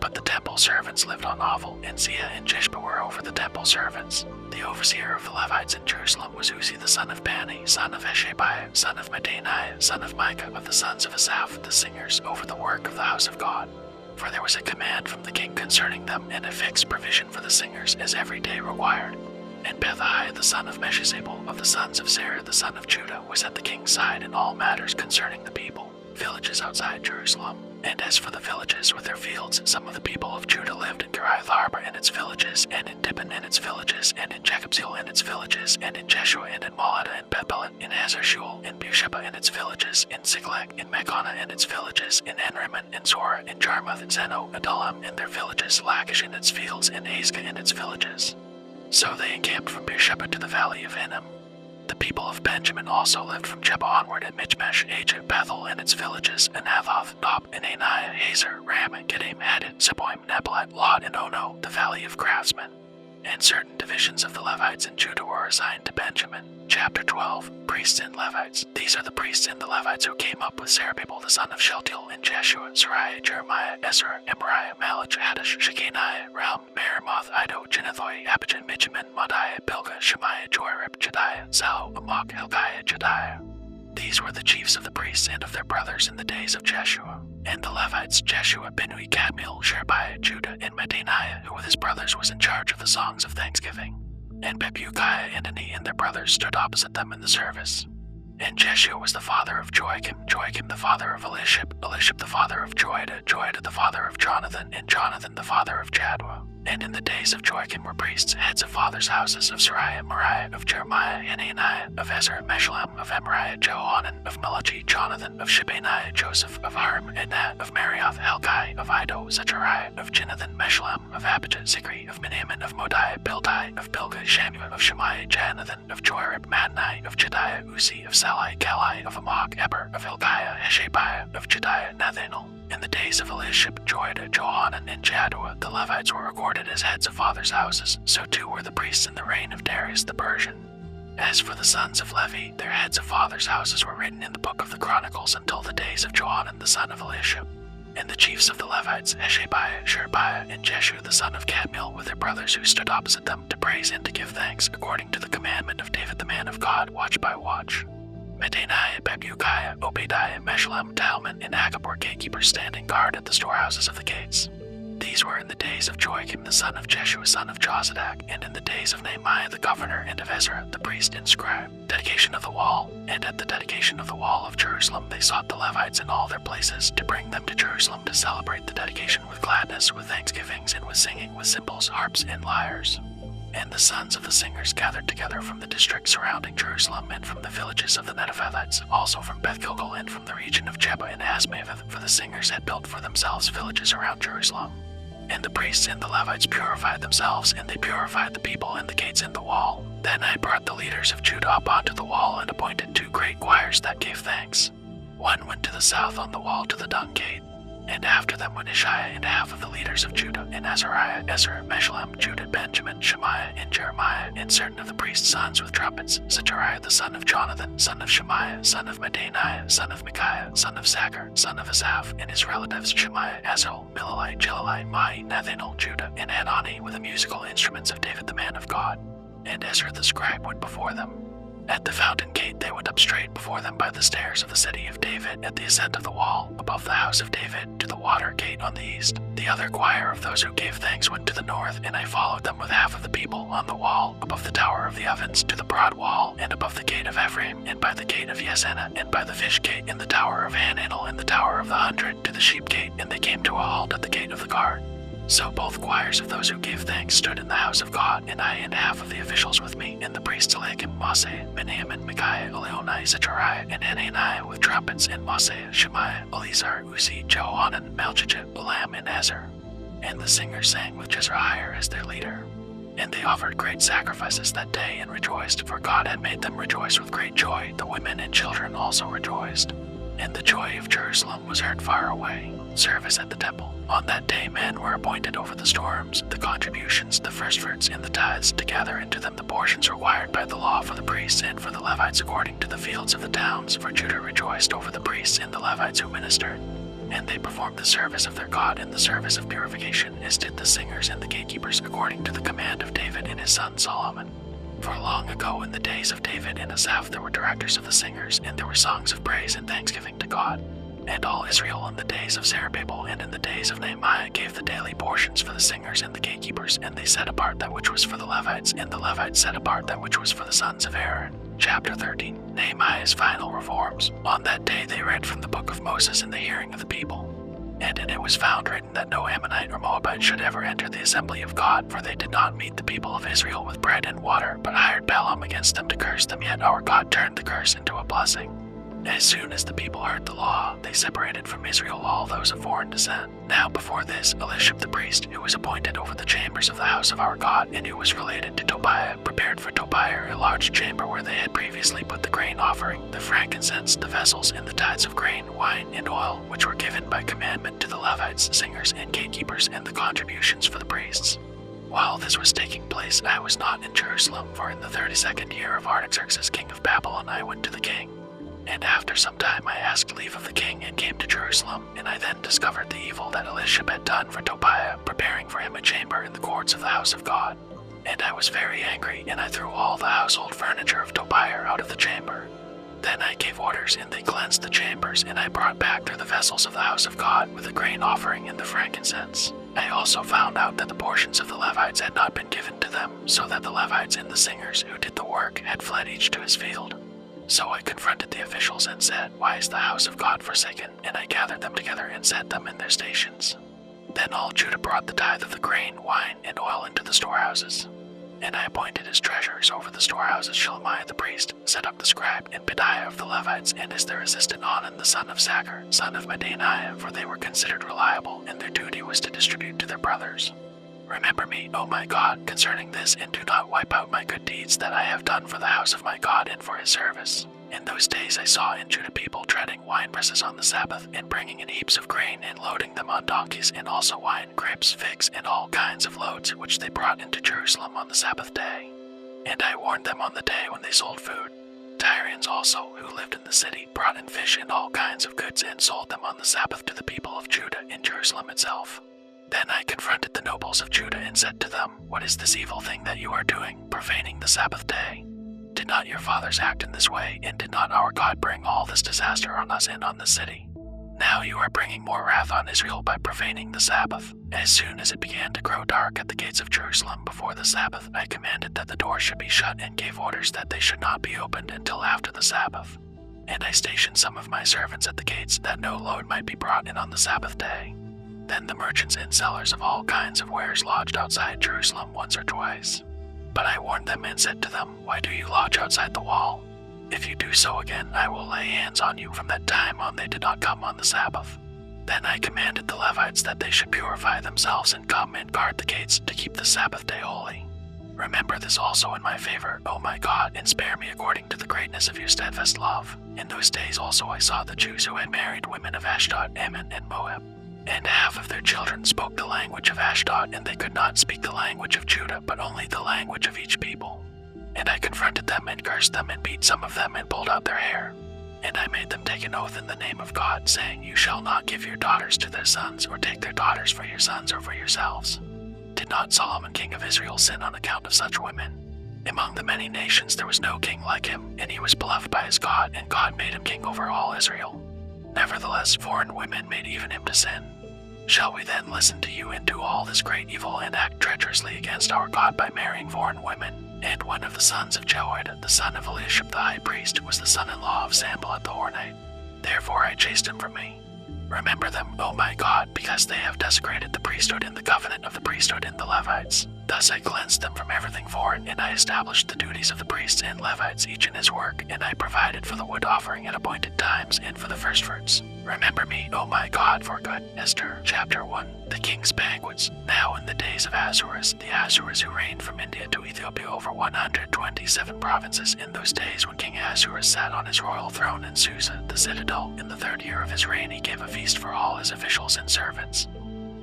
But the temple servants lived on Ophel, and Ziah and Jishba were over the temple servants. The overseer of the Levites in Jerusalem was Uzzi the son of Bani, son of Hashabiah, son of Mattaniah, son of Micah, of the sons of Asaph, the singers, over the work of the house of God. For there was a command from the king concerning them, and a fixed provision for the singers, as every day required. And Pethahiah the son of Meshezabel, of the sons of Zerah the son of Judah, was at the king's side in all matters concerning the people, villages outside Jerusalem. And as for the villages with their fields, some of the people of Judah lived in Kiriath Arba and its villages, and in Dibon and its villages, and in Jacobzeel and its villages, and in Jeshua and in Molada and Bethpelet, in Hazar-Shual, in Beersheba and its villages, in Ziklag, in Machonah and its villages, in Enrimmon, in Zorah, in Jarmuth, in Zeno, Adullam and their villages, Lachish and its fields, and Azekah and its villages. So they encamped from Beersheba to the valley of Hinnom. The people of Benjamin also lived from Jeba onward at Michmesh, Ajah, Bethel and its villages, Anathoth, Nob, and Aniah, Hazer, Ramah, Gedem, Hadid, Zeboim, Nebalat, Lod, and Ono, the valley of craftsmen. And certain divisions of the Levites in Judah were assigned to Benjamin. Chapter 12. Priests and Levites. These are the priests and the Levites who came up with Zerubbabel the son of Shealtiel, and Jeshua, Sariah, Jeremiah, Ezra, Emariah, Malach, Haddish, Shekaniah, Realm, Meremoth, Iddo, Ginnethoi, Abijah, Mijamin, Modiah, Bilgah, Shemaiah, Joarib, Jediah, Zau, Amok, Hilkiah, Jediah. These were the chiefs of the priests and of their brothers in the days of Jeshua. And the Levites, Jeshua, Binui, Kadmiel, Sherebiah, Judah, and Mattaniah, who with his brothers was in charge of the songs of thanksgiving. And Bebukiah and Ani and their brothers stood opposite them in the service. And Jeshua was the father of Joachim, Joachim the father of Elishib, Elishib the father of Joiada, Joiada the father of Jonathan, and Jonathan the father of Jadua. And in the days of Joachim were priests, heads of fathers' houses, of Sariah, Moriah, of Jeremiah, Hananiah, of Ezra, Meshullam, of Emariah, Jehohanan, of Malachi, Jonathan, of Shebaniah, Joseph, of Harim, Ednah, of Marioth, Helkai, of Iddo, Zechariah, of Jonathan, Meshullam, of Abijah, Zikri, of Menamin, of Modiah, Bildai, of Bilgah, Shammua, of Shemaiah, Jonathan, of Joarib, Madnai, of Jediah, Uzi, of Salai, Kalai, of Amok, Eber, of Hilkiah, Hashabiah, of Jediah, Nathanel. In the days of Elishib, Joiada, Johanan, and Jadua, the Levites were recorded as heads of fathers' houses, so too were the priests in the reign of Darius the Persian. As for the sons of Levi, their heads of fathers' houses were written in the book of the Chronicles until the days of Johanan the son of Elishib. And the chiefs of the Levites, Hashabiah, Sherebiah, and Jeshua the son of Kadmiel, with their brothers who stood opposite them to praise and to give thanks, according to the commandment of David the man of God, watch by watch. Mattaniah, Bebukiah, Obadiah, Meshullam, Talman, and Akkub were gatekeepers standing guard at the storehouses of the gates. These were in the days of Joachim the son of Jeshua son of Jozadak, and in the days of Nehemiah the governor, and of Ezra the priest and scribe. Dedication of the wall. And at the dedication of the wall of Jerusalem they sought the Levites in all their places, to bring them to Jerusalem to celebrate the dedication with gladness, with thanksgivings, and with singing, with cymbals, harps, and lyres. And the sons of the singers gathered together from the districts surrounding Jerusalem, and from the villages of the Netophathites, also from Beth Gilgal, and from the region of Jebah and Asmaveth, for the singers had built for themselves villages around Jerusalem. And the priests and the Levites purified themselves, and they purified the people and the gates and the wall. Then I brought the leaders of Judah up onto the wall, and appointed 2 great choirs that gave thanks. One went to the south on the wall to the dung gate, and after them went Ishiah and half of the leaders of Judah, and Azariah, Ezra, Meshullam, Judah, Benjamin, Shemaiah, and Jeremiah, and certain of the priest's sons with trumpets, Zechariah the son of Jonathan, son of Shemaiah, son of Mattaniah, son of Micaiah, son of Zachar, son of Asaph, and his relatives Shemaiah, Azul, Milalai, Jilelai, Mai, Nethanel, Judah, and Hanani, with the musical instruments of David the man of God. And Ezra the scribe went before them. At the fountain gate they went up straight before them by the stairs of the city of David, at the ascent of the wall, above the house of David, to the water gate on the east. The other choir of those who gave thanks went to the north, and I followed them with half of the people on the wall, above the tower of the ovens, to the broad wall, and above the gate of Ephraim, and by the gate of Yesena, and by the fish gate, and the tower of Hananel, and the tower of the 100, to the sheep gate, and they came to a halt at the gate of the guard. So both choirs of those who gave thanks stood in the house of God, and I and half of the officials with me, and the priests Eliakim, Maaseiah, Benjamin, Micaiah, Elionai, Zechariah, and Hananiah with trumpets, and Maaseiah, Shemaiah, Eleazar, Uzzi, Johanan, Malchijah, Balaam, and Ezer. And the singers sang with Jezreiah as their leader. And they offered great sacrifices that day and rejoiced, for God had made them rejoice with great joy. The women and children also rejoiced. And the joy of Jerusalem was heard far away. Service at the temple. On that day men were appointed over the storms, the contributions, the firstfruits, and the tithes, to gather into them the portions required by the law for the priests and for the Levites according to the fields of the towns, for Judah rejoiced over the priests and the Levites who ministered. And they performed the service of their God and the service of purification, as did the singers and the gatekeepers, according to the command of David and his son Solomon. For long ago in the days of David and Asaph there were directors of the singers, and there were songs of praise and thanksgiving to God. And all Israel in the days of Zerubbabel and in the days of Nehemiah gave the daily portions for the singers and the gatekeepers, and they set apart that which was for the Levites, and the Levites set apart that which was for the sons of Aaron. Chapter 13. Nehemiah's final reforms. On that day they read from the book of Moses in the hearing of the people. And in it was found written that no Ammonite or Moabite should ever enter the assembly of God, for they did not meet the people of Israel with bread and water, but hired Balaam against them to curse them, yet our God turned the curse into a blessing. As soon as the people heard the law, they separated from Israel all those of foreign descent. Now before this, Elishab the priest, who was appointed over the chambers of the house of our God, and who was related to Tobiah, prepared for Tobiah a large chamber where they had previously put the grain offering, the frankincense, the vessels, and the tithes of grain, wine, and oil, which were given by commandment to the Levites, singers, and gatekeepers, and the contributions for the priests. While this was taking place, I was not in Jerusalem, for in the 32nd year of Artaxerxes king of Babylon I went to the king. And after some time I asked leave of the king and came to Jerusalem, and I then discovered the evil that Elishab had done for Tobiah, preparing for him a chamber in the courts of the house of God. And I was very angry, and I threw all the household furniture of Tobiah out of the chamber. Then I gave orders, and they cleansed the chambers, and I brought back there the vessels of the house of God, with the grain offering and the frankincense. I also found out that the portions of the Levites had not been given to them, so that the Levites and the singers who did the work had fled each to his field. So I confronted the officials and said, "Why is the house of God forsaken?" And I gathered them together and set them in their stations. Then all Judah brought the tithe of the grain, wine, and oil into the storehouses. And I appointed as treasurers over the storehouses Shelemiah the priest, Zadok the scribe, and Pedaiah of the Levites, and as their assistant Onan the son of Zachar, son of Mattaniah, for they were considered reliable, and their duty was to distribute to their brothers. Remember me, O my God, concerning this, and do not wipe out my good deeds that I have done for the house of my God and for his service. In those days I saw in Judah people treading winepresses on the Sabbath, and bringing in heaps of grain, and loading them on donkeys, and also wine, grapes, figs, and all kinds of loads, which they brought into Jerusalem on the Sabbath day. And I warned them on the day when they sold food. Tyrians also, who lived in the city, brought in fish and all kinds of goods, and sold them on the Sabbath to the people of Judah in Jerusalem itself. Then I confronted the nobles of Judah and said to them, "What is this evil thing that you are doing, profaning the Sabbath day? Did not your fathers act in this way, and did not our God bring all this disaster on us and on the city?" Now you are bringing more wrath on Israel by profaning the Sabbath. As soon as it began to grow dark at the gates of Jerusalem before the Sabbath, I commanded that the doors should be shut and gave orders that they should not be opened until after the Sabbath. And I stationed some of my servants at the gates that no load might be brought in on the Sabbath day. Then the merchants and sellers of all kinds of wares lodged outside Jerusalem once or twice. But I warned them and said to them, "Why do you lodge outside the wall? If you do so again, I will lay hands on you." From that time on they did not come on the Sabbath. Then I commanded the Levites that they should purify themselves and come and guard the gates to keep the Sabbath day holy. Remember this also in my favor, O my God, and spare me according to the greatness of your steadfast love. In those days also I saw the Jews who had married women of Ashdod, Ammon, and Moab. And half of their children spoke the language of Ashdod, and they could not speak the language of Judah, but only the language of each people. And I confronted them and cursed them and beat some of them and pulled out their hair. And I made them take an oath in the name of God, saying, "You shall not give your daughters to their sons, or take their daughters for your sons or for yourselves." Did not Solomon king of Israel sin on account of such women? Among the many nations there was no king like him, and he was beloved by his God, and God made him king over all Israel. Nevertheless, foreign women made even him to sin. Shall we then listen to you and do all this great evil and act treacherously against our God by marrying foreign women? And one of the sons of Jehoiada, the son of Eliashib the high priest, was the son-in-law of Sanballat the Hornite. Therefore I chased him from me. Remember them, O my God, because they have desecrated the priesthood and the covenant of the priesthood in the Levites. Thus I cleansed them from everything foreign, and I established the duties of the priests and Levites, each in his work, and I provided for the wood offering at appointed times and for the firstfruits. Remember me, O my God, for good. Esther, chapter 1. The king's banquets. Now in the days of Ahasuerus, the Ahasuerus who reigned from India to Ethiopia over 127 provinces, in those days when King Ahasuerus sat on his royal throne in Susa, the citadel, in the 3rd year of his reign, he gave a feast for all his officials and servants.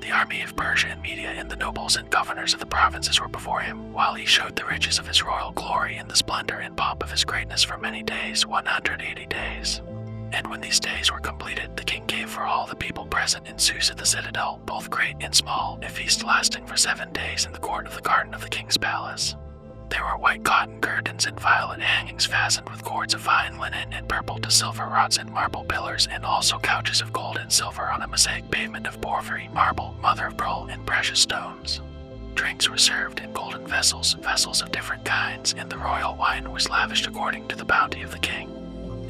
The army of Persia and Media and the nobles and governors of the provinces were before him, while he showed the riches of his royal glory and the splendor and pomp of his greatness for many days, 180 days. And when these days were completed, the king gave for all the people present in Susa the citadel, both great and small, a feast lasting for 7 days in the court of the garden of the king's palace. There were white cotton curtains and violet hangings fastened with cords of fine linen and purple to silver rods and marble pillars, and also couches of gold and silver on a mosaic pavement of porphyry, marble, mother of pearl, and precious stones. Drinks were served in golden vessels, vessels of different kinds, and the royal wine was lavished according to the bounty of the king.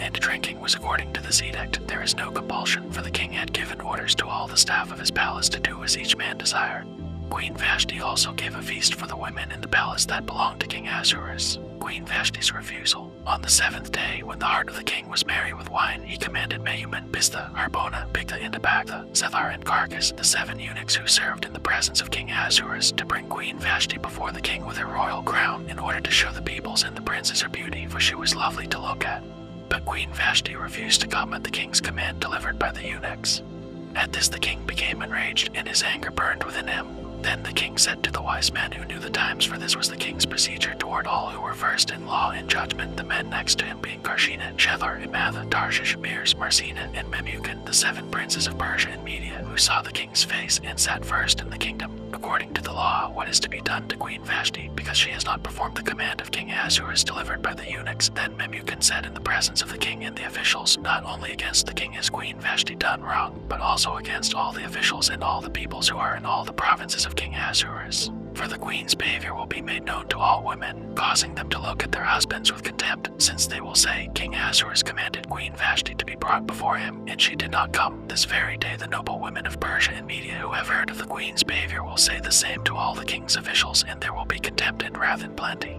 And drinking was according to this edict. There is no compulsion, for the king had given orders to all the staff of his palace to do as each man desired. Queen Vashti also gave a feast for the women in the palace that belonged to King Ahasuerus. Queen Vashti's refusal. On the 7th day, when the heart of the king was merry with wine, he commanded Mehuman, Biztha, Harbona, Bigtha, and Abagtha, Zethar, and Carcass, the 7 eunuchs who served in the presence of King Ahasuerus, to bring Queen Vashti before the king with her royal crown, in order to show the peoples and the princes her beauty, for she was lovely to look at. But Queen Vashti refused to come at the king's command delivered by the eunuchs. At this the king became enraged, and his anger burned within him. Then the king said to the wise men who knew the times, for this was the king's procedure toward all who were versed in law and judgment, the men next to him being Karshena, Shethar, Imatha, Tarshish, Meres, Marsena, and Memucan, the 7 princes of Persia and Media, who saw the king's face and sat first in the kingdom. According to the law, what is to be done to Queen Vashti, because she has not performed the command of King Ahasuerus delivered by the eunuchs? Then Memucan said in the presence of the king and the officials, not only against the king has Queen Vashti done wrong, but also against all the officials and all the peoples who are in all the provinces of King Ahasuerus. For the queen's behavior will be made known to all women, causing them to look at their husbands with contempt, since they will say, King Ahasuerus commanded Queen Vashti to be brought before him, and she did not come. This very day the noble women of Persia and Media who have heard of the queen's behavior will say the same to all the king's officials, and there will be contempt and wrath in plenty.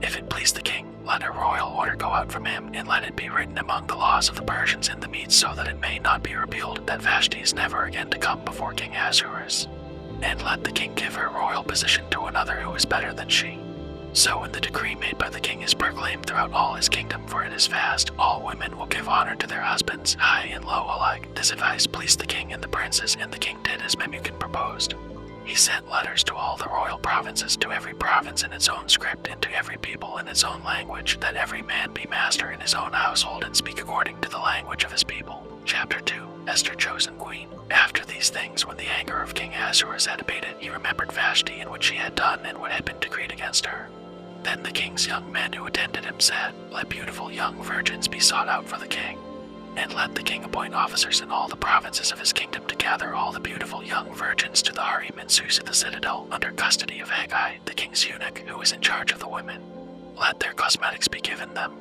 If it please the king, let a royal order go out from him, and let it be written among the laws of the Persians and the Medes, so that it may not be repealed, that Vashti is never again to come before King Ahasuerus. And let the king give her royal position to another who is better than she. So when the decree made by the king is proclaimed throughout all his kingdom, for it is vast, all women will give honor to their husbands, high and low alike. This advice pleased the king and the princes, and the king did as Memucan proposed. He sent letters to all the royal provinces, to every province in its own script, and to every people in its own language, that every man be master in his own household and speak according to the language of his people. Chapter 2. Esther chosen queen. After these things, when the anger of King Ahasuerus had abated, he remembered Vashti and what she had done and what had been decreed against her. Then the king's young men who attended him said, Let beautiful young virgins be sought out for the king. And let the king appoint officers in all the provinces of his kingdom to gather all the beautiful young virgins to the harem in Susa the citadel under custody of Haggai, the king's eunuch, who is in charge of the women. Let their cosmetics be given them.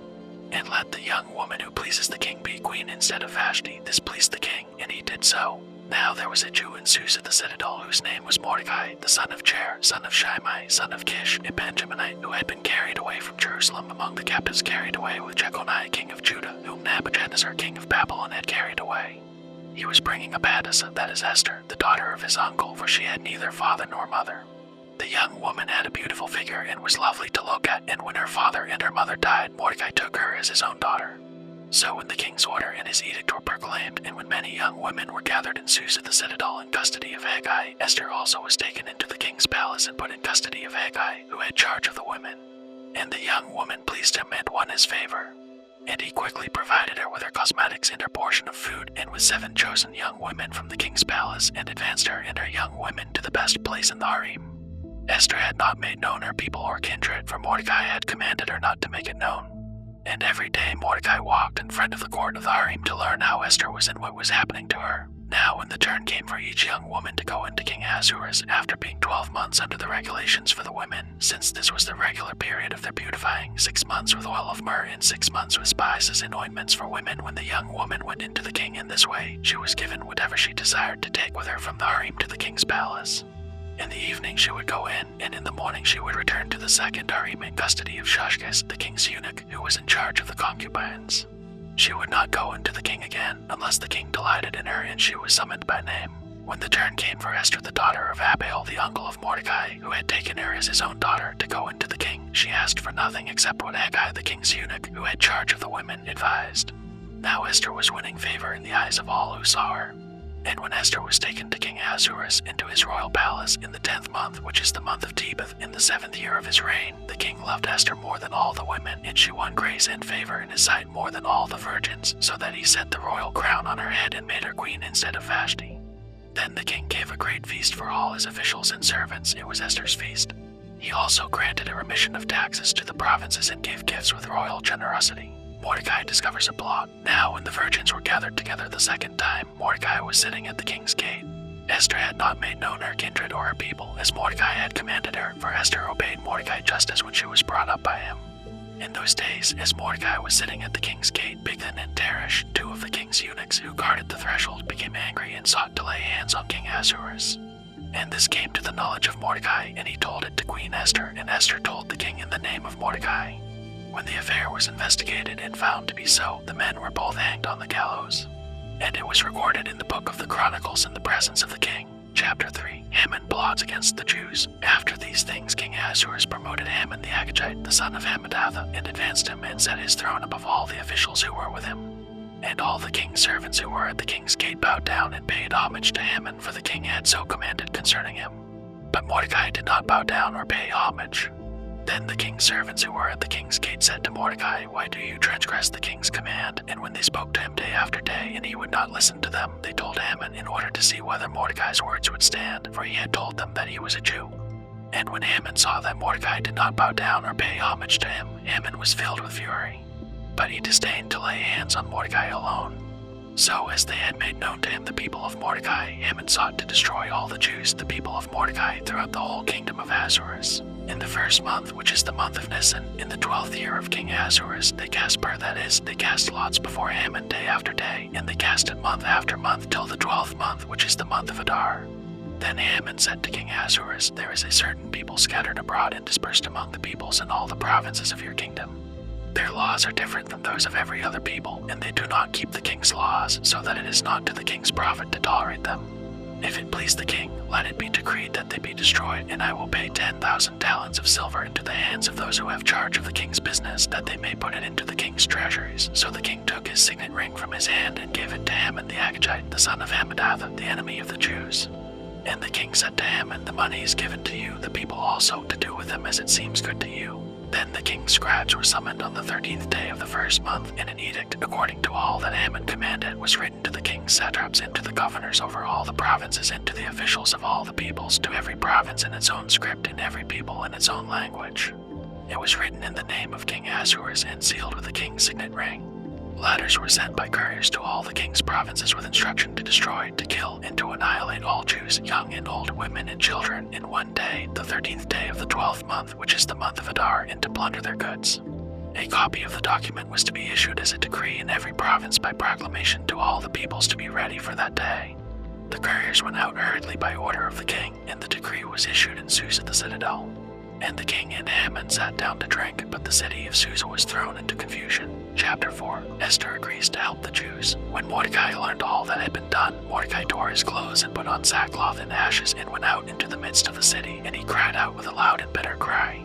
And let the young woman who pleases the king be queen instead of Vashti. This pleased the king, and he did so. Now there was a Jew in Susa the citadel whose name was Mordecai, the son of Jair, son of Shimei, son of Kish, a Benjaminite, who had been carried away from Jerusalem among the captives carried away with Jeconiah king of Judah, whom Nebuchadnezzar king of Babylon had carried away. He was bringing up Hadassah, that is Esther, the daughter of his uncle, for she had neither father nor mother. The young woman had a beautiful figure and was lovely to look at, and when her father and her mother died, Mordecai took her as his own daughter. So when the king's order and his edict were proclaimed, and when many young women were gathered in Susa the citadel in custody of Haggai, Esther also was taken into the king's palace and put in custody of Haggai, who had charge of the women. And the young woman pleased him and won his favor. And he quickly provided her with her cosmetics and her portion of food, and with 7 chosen young women from the king's palace, and advanced her and her young women to the best place in the harem. Esther had not made known her people or kindred, for Mordecai had commanded her not to make it known. And every day Mordecai walked in front of the court of the harem to learn how Esther was and what was happening to her. Now when the turn came for each young woman to go into King Ahasuerus, after being 12 months under the regulations for the women, since this was the regular period of their beautifying, 6 months with oil of myrrh and 6 months with spices and ointments for women, when the young woman went into the king in this way, she was given whatever she desired to take with her from the harem to the king's palace. In the evening she would go in, and in the morning she would return to the second harem in custody of Shashgaz, the king's eunuch, who was in charge of the concubines. She would not go into the king again, unless the king delighted in her and she was summoned by name. When the turn came for Esther, the daughter of Abihail, the uncle of Mordecai, who had taken her as his own daughter, to go into the king, she asked for nothing except what Haggai, the king's eunuch, who had charge of the women, advised. Now Esther was winning favor in the eyes of all who saw her. And when Esther was taken to King Ahasuerus into his royal palace in the 10th month, which is the month of Tebeth, in the 7th year of his reign, the king loved Esther more than all the women, and she won grace and favor in his sight more than all the virgins, so that he set the royal crown on her head and made her queen instead of Vashti. Then the king gave a great feast for all his officials and servants. It was Esther's feast. He also granted a remission of taxes to the provinces and gave gifts with royal generosity. Mordecai discovers a plot. Now when the virgins were gathered together the second time, Mordecai was sitting at the king's gate. Esther had not made known her kindred or her people, as Mordecai had commanded her, for Esther obeyed Mordecai just as when she was brought up by him. In those days, as Mordecai was sitting at the king's gate, Bigthan and Teresh, 2 of the king's eunuchs who guarded the threshold, became angry and sought to lay hands on King Ahasuerus. And this came to the knowledge of Mordecai, and he told it to Queen Esther, and Esther told the king in the name of Mordecai. When the affair was investigated and found to be so, the men were both hanged on the gallows. And it was recorded in the book of the Chronicles in the presence of the king. Chapter 3. Haman plots against the Jews. After these things, King Ahasuerus promoted Haman the Agagite, the son of Hammedatha, and advanced him and set his throne above all the officials who were with him. And all the king's servants who were at the king's gate bowed down and paid homage to Haman, for the king had so commanded concerning him. But Mordecai did not bow down or pay homage. Then the king's servants who were at the king's gate said to Mordecai, "Why do you transgress the king's command?" And when they spoke to him day after day, and he would not listen to them, they told Haman in order to see whether Mordecai's words would stand, for he had told them that he was a Jew. And when Haman saw that Mordecai did not bow down or pay homage to him, Haman was filled with fury. But he disdained to lay hands on Mordecai alone. So as they had made known to him the people of Mordecai, Haman sought to destroy all the Jews, the people of Mordecai, throughout the whole kingdom of Ahasuerus. In the 1st month, which is the month of Nisan, in the 12th year of King Ahasuerus, they cast they cast lots before Haman day after day, and they cast it month after month till the 12th month, which is the month of Adar. Then Haman said to King Ahasuerus, "There is a certain people scattered abroad and dispersed among the peoples in all the provinces of your kingdom. Their laws are different from those of every other people, and they do not keep the king's laws, so that it is not to the king's profit to tolerate them. If it please the king, let it be decreed that they be destroyed, and I will pay 10,000 talents of silver into the hands of those who have charge of the king's business, that they may put it into the king's treasuries." So the king took his signet ring from his hand and gave it to Haman the Agagite, the son of Hammedatha, the enemy of the Jews. And the king said to Haman, "The money is given to you, the people also, to do with them as it seems good to you." Then the king's scribes were summoned on the 13th day of the 1st month, and an edict, according to all that Haman commanded, was written to the king's satraps and to the governors over all the provinces and to the officials of all the peoples, to every province in its own script and every people in its own language. It was written in the name of King Ahasuerus and sealed with the king's signet ring. Ladders were sent by couriers to all the king's provinces with instruction to destroy, to kill, and to annihilate all Jews, young and old, women and children, in one day, the 13th day of the 12th month, which is the month of Adar, and to plunder their goods. A copy of the document was to be issued as a decree in every province by proclamation to all the peoples to be ready for that day. The couriers went out hurriedly by order of the king, and the decree was issued in Susa the citadel. And the king and Haman sat down to drink, but the city of Susa was thrown into confusion. Chapter 4. Esther agrees to help the Jews. When Mordecai learned all that had been done, Mordecai tore his clothes and put on sackcloth and ashes and went out into the midst of the city, and he cried out with a loud and bitter cry.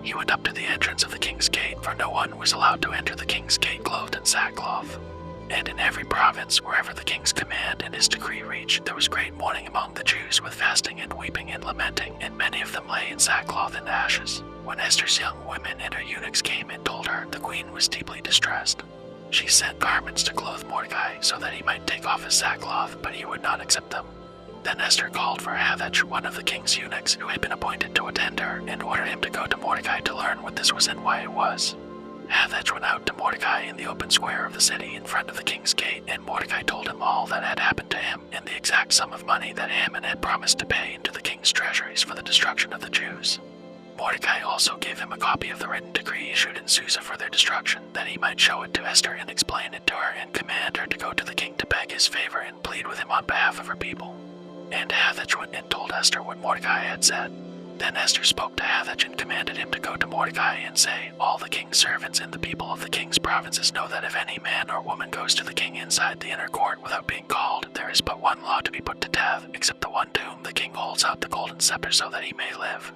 He went up to the entrance of the king's gate, for no one was allowed to enter the king's gate clothed in sackcloth. And in every province, wherever the king's command and his decree reached, there was great mourning among the Jews with fasting and weeping and lamenting, and many of them lay in sackcloth and ashes. When Esther's young women and her eunuchs came and told her, the queen was deeply distressed. She sent garments to clothe Mordecai so that he might take off his sackcloth, but he would not accept them. Then Esther called for Hathach, one of the king's eunuchs who had been appointed to attend her, and ordered him to go to Mordecai to learn what this was and why it was. Hathach went out to Mordecai in the open square of the city in front of the king's gate, and Mordecai told him all that had happened to him and the exact sum of money that Haman had promised to pay into the king's treasuries for the destruction of the Jews. Mordecai also gave him a copy of the written decree issued in Susa for their destruction, that he might show it to Esther and explain it to her and command her to go to the king to beg his favor and plead with him on behalf of her people. And Hathach went and told Esther what Mordecai had said. Then Esther spoke to Hathach and commanded him to go to Mordecai and say, all the king's servants and the people of the king's provinces know that if any man or woman goes to the king inside the inner court without being called, there is but one law to be put to death, except the one to whom the king holds out the golden scepter so that he may live.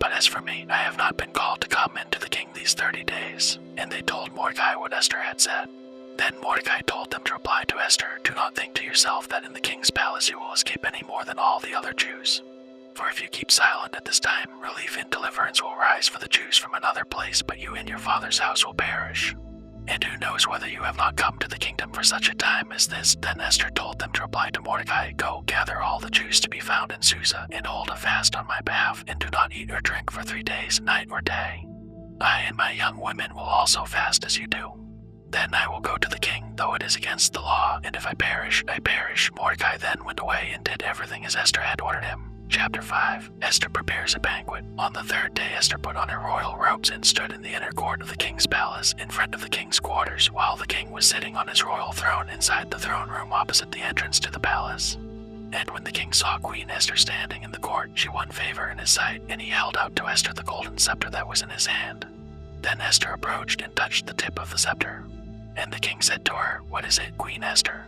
But as for me, I have not been called to come in to the king these 30 days. And they told Mordecai what Esther had said. Then Mordecai told them to reply to Esther, do not think to yourself that in the king's palace you will escape any more than all the other Jews. For if you keep silent at this time, relief and deliverance will rise for the Jews from another place, but you and your father's house will perish. And who knows whether you have not come to the kingdom for such a time as this? Then Esther told them to reply to Mordecai, go, gather all the Jews to be found in Susa, and hold a fast on my behalf, and do not eat or drink for 3 days, night or day. I and my young women will also fast as you do. Then I will go to the king, though it is against the law, and if I perish, I perish. Mordecai then went away and did everything as Esther had ordered him. Chapter 5. Esther prepares a banquet. On the 3rd day Esther put on her royal robes and stood in the inner court of the king's palace, in front of the king's quarters, while the king was sitting on his royal throne inside the throne room opposite the entrance to the palace. And when the king saw Queen Esther standing in the court, she won favor in his sight, and he held out to Esther the golden scepter that was in his hand. Then Esther approached and touched the tip of the scepter. And the king said to her, what is it, Queen Esther?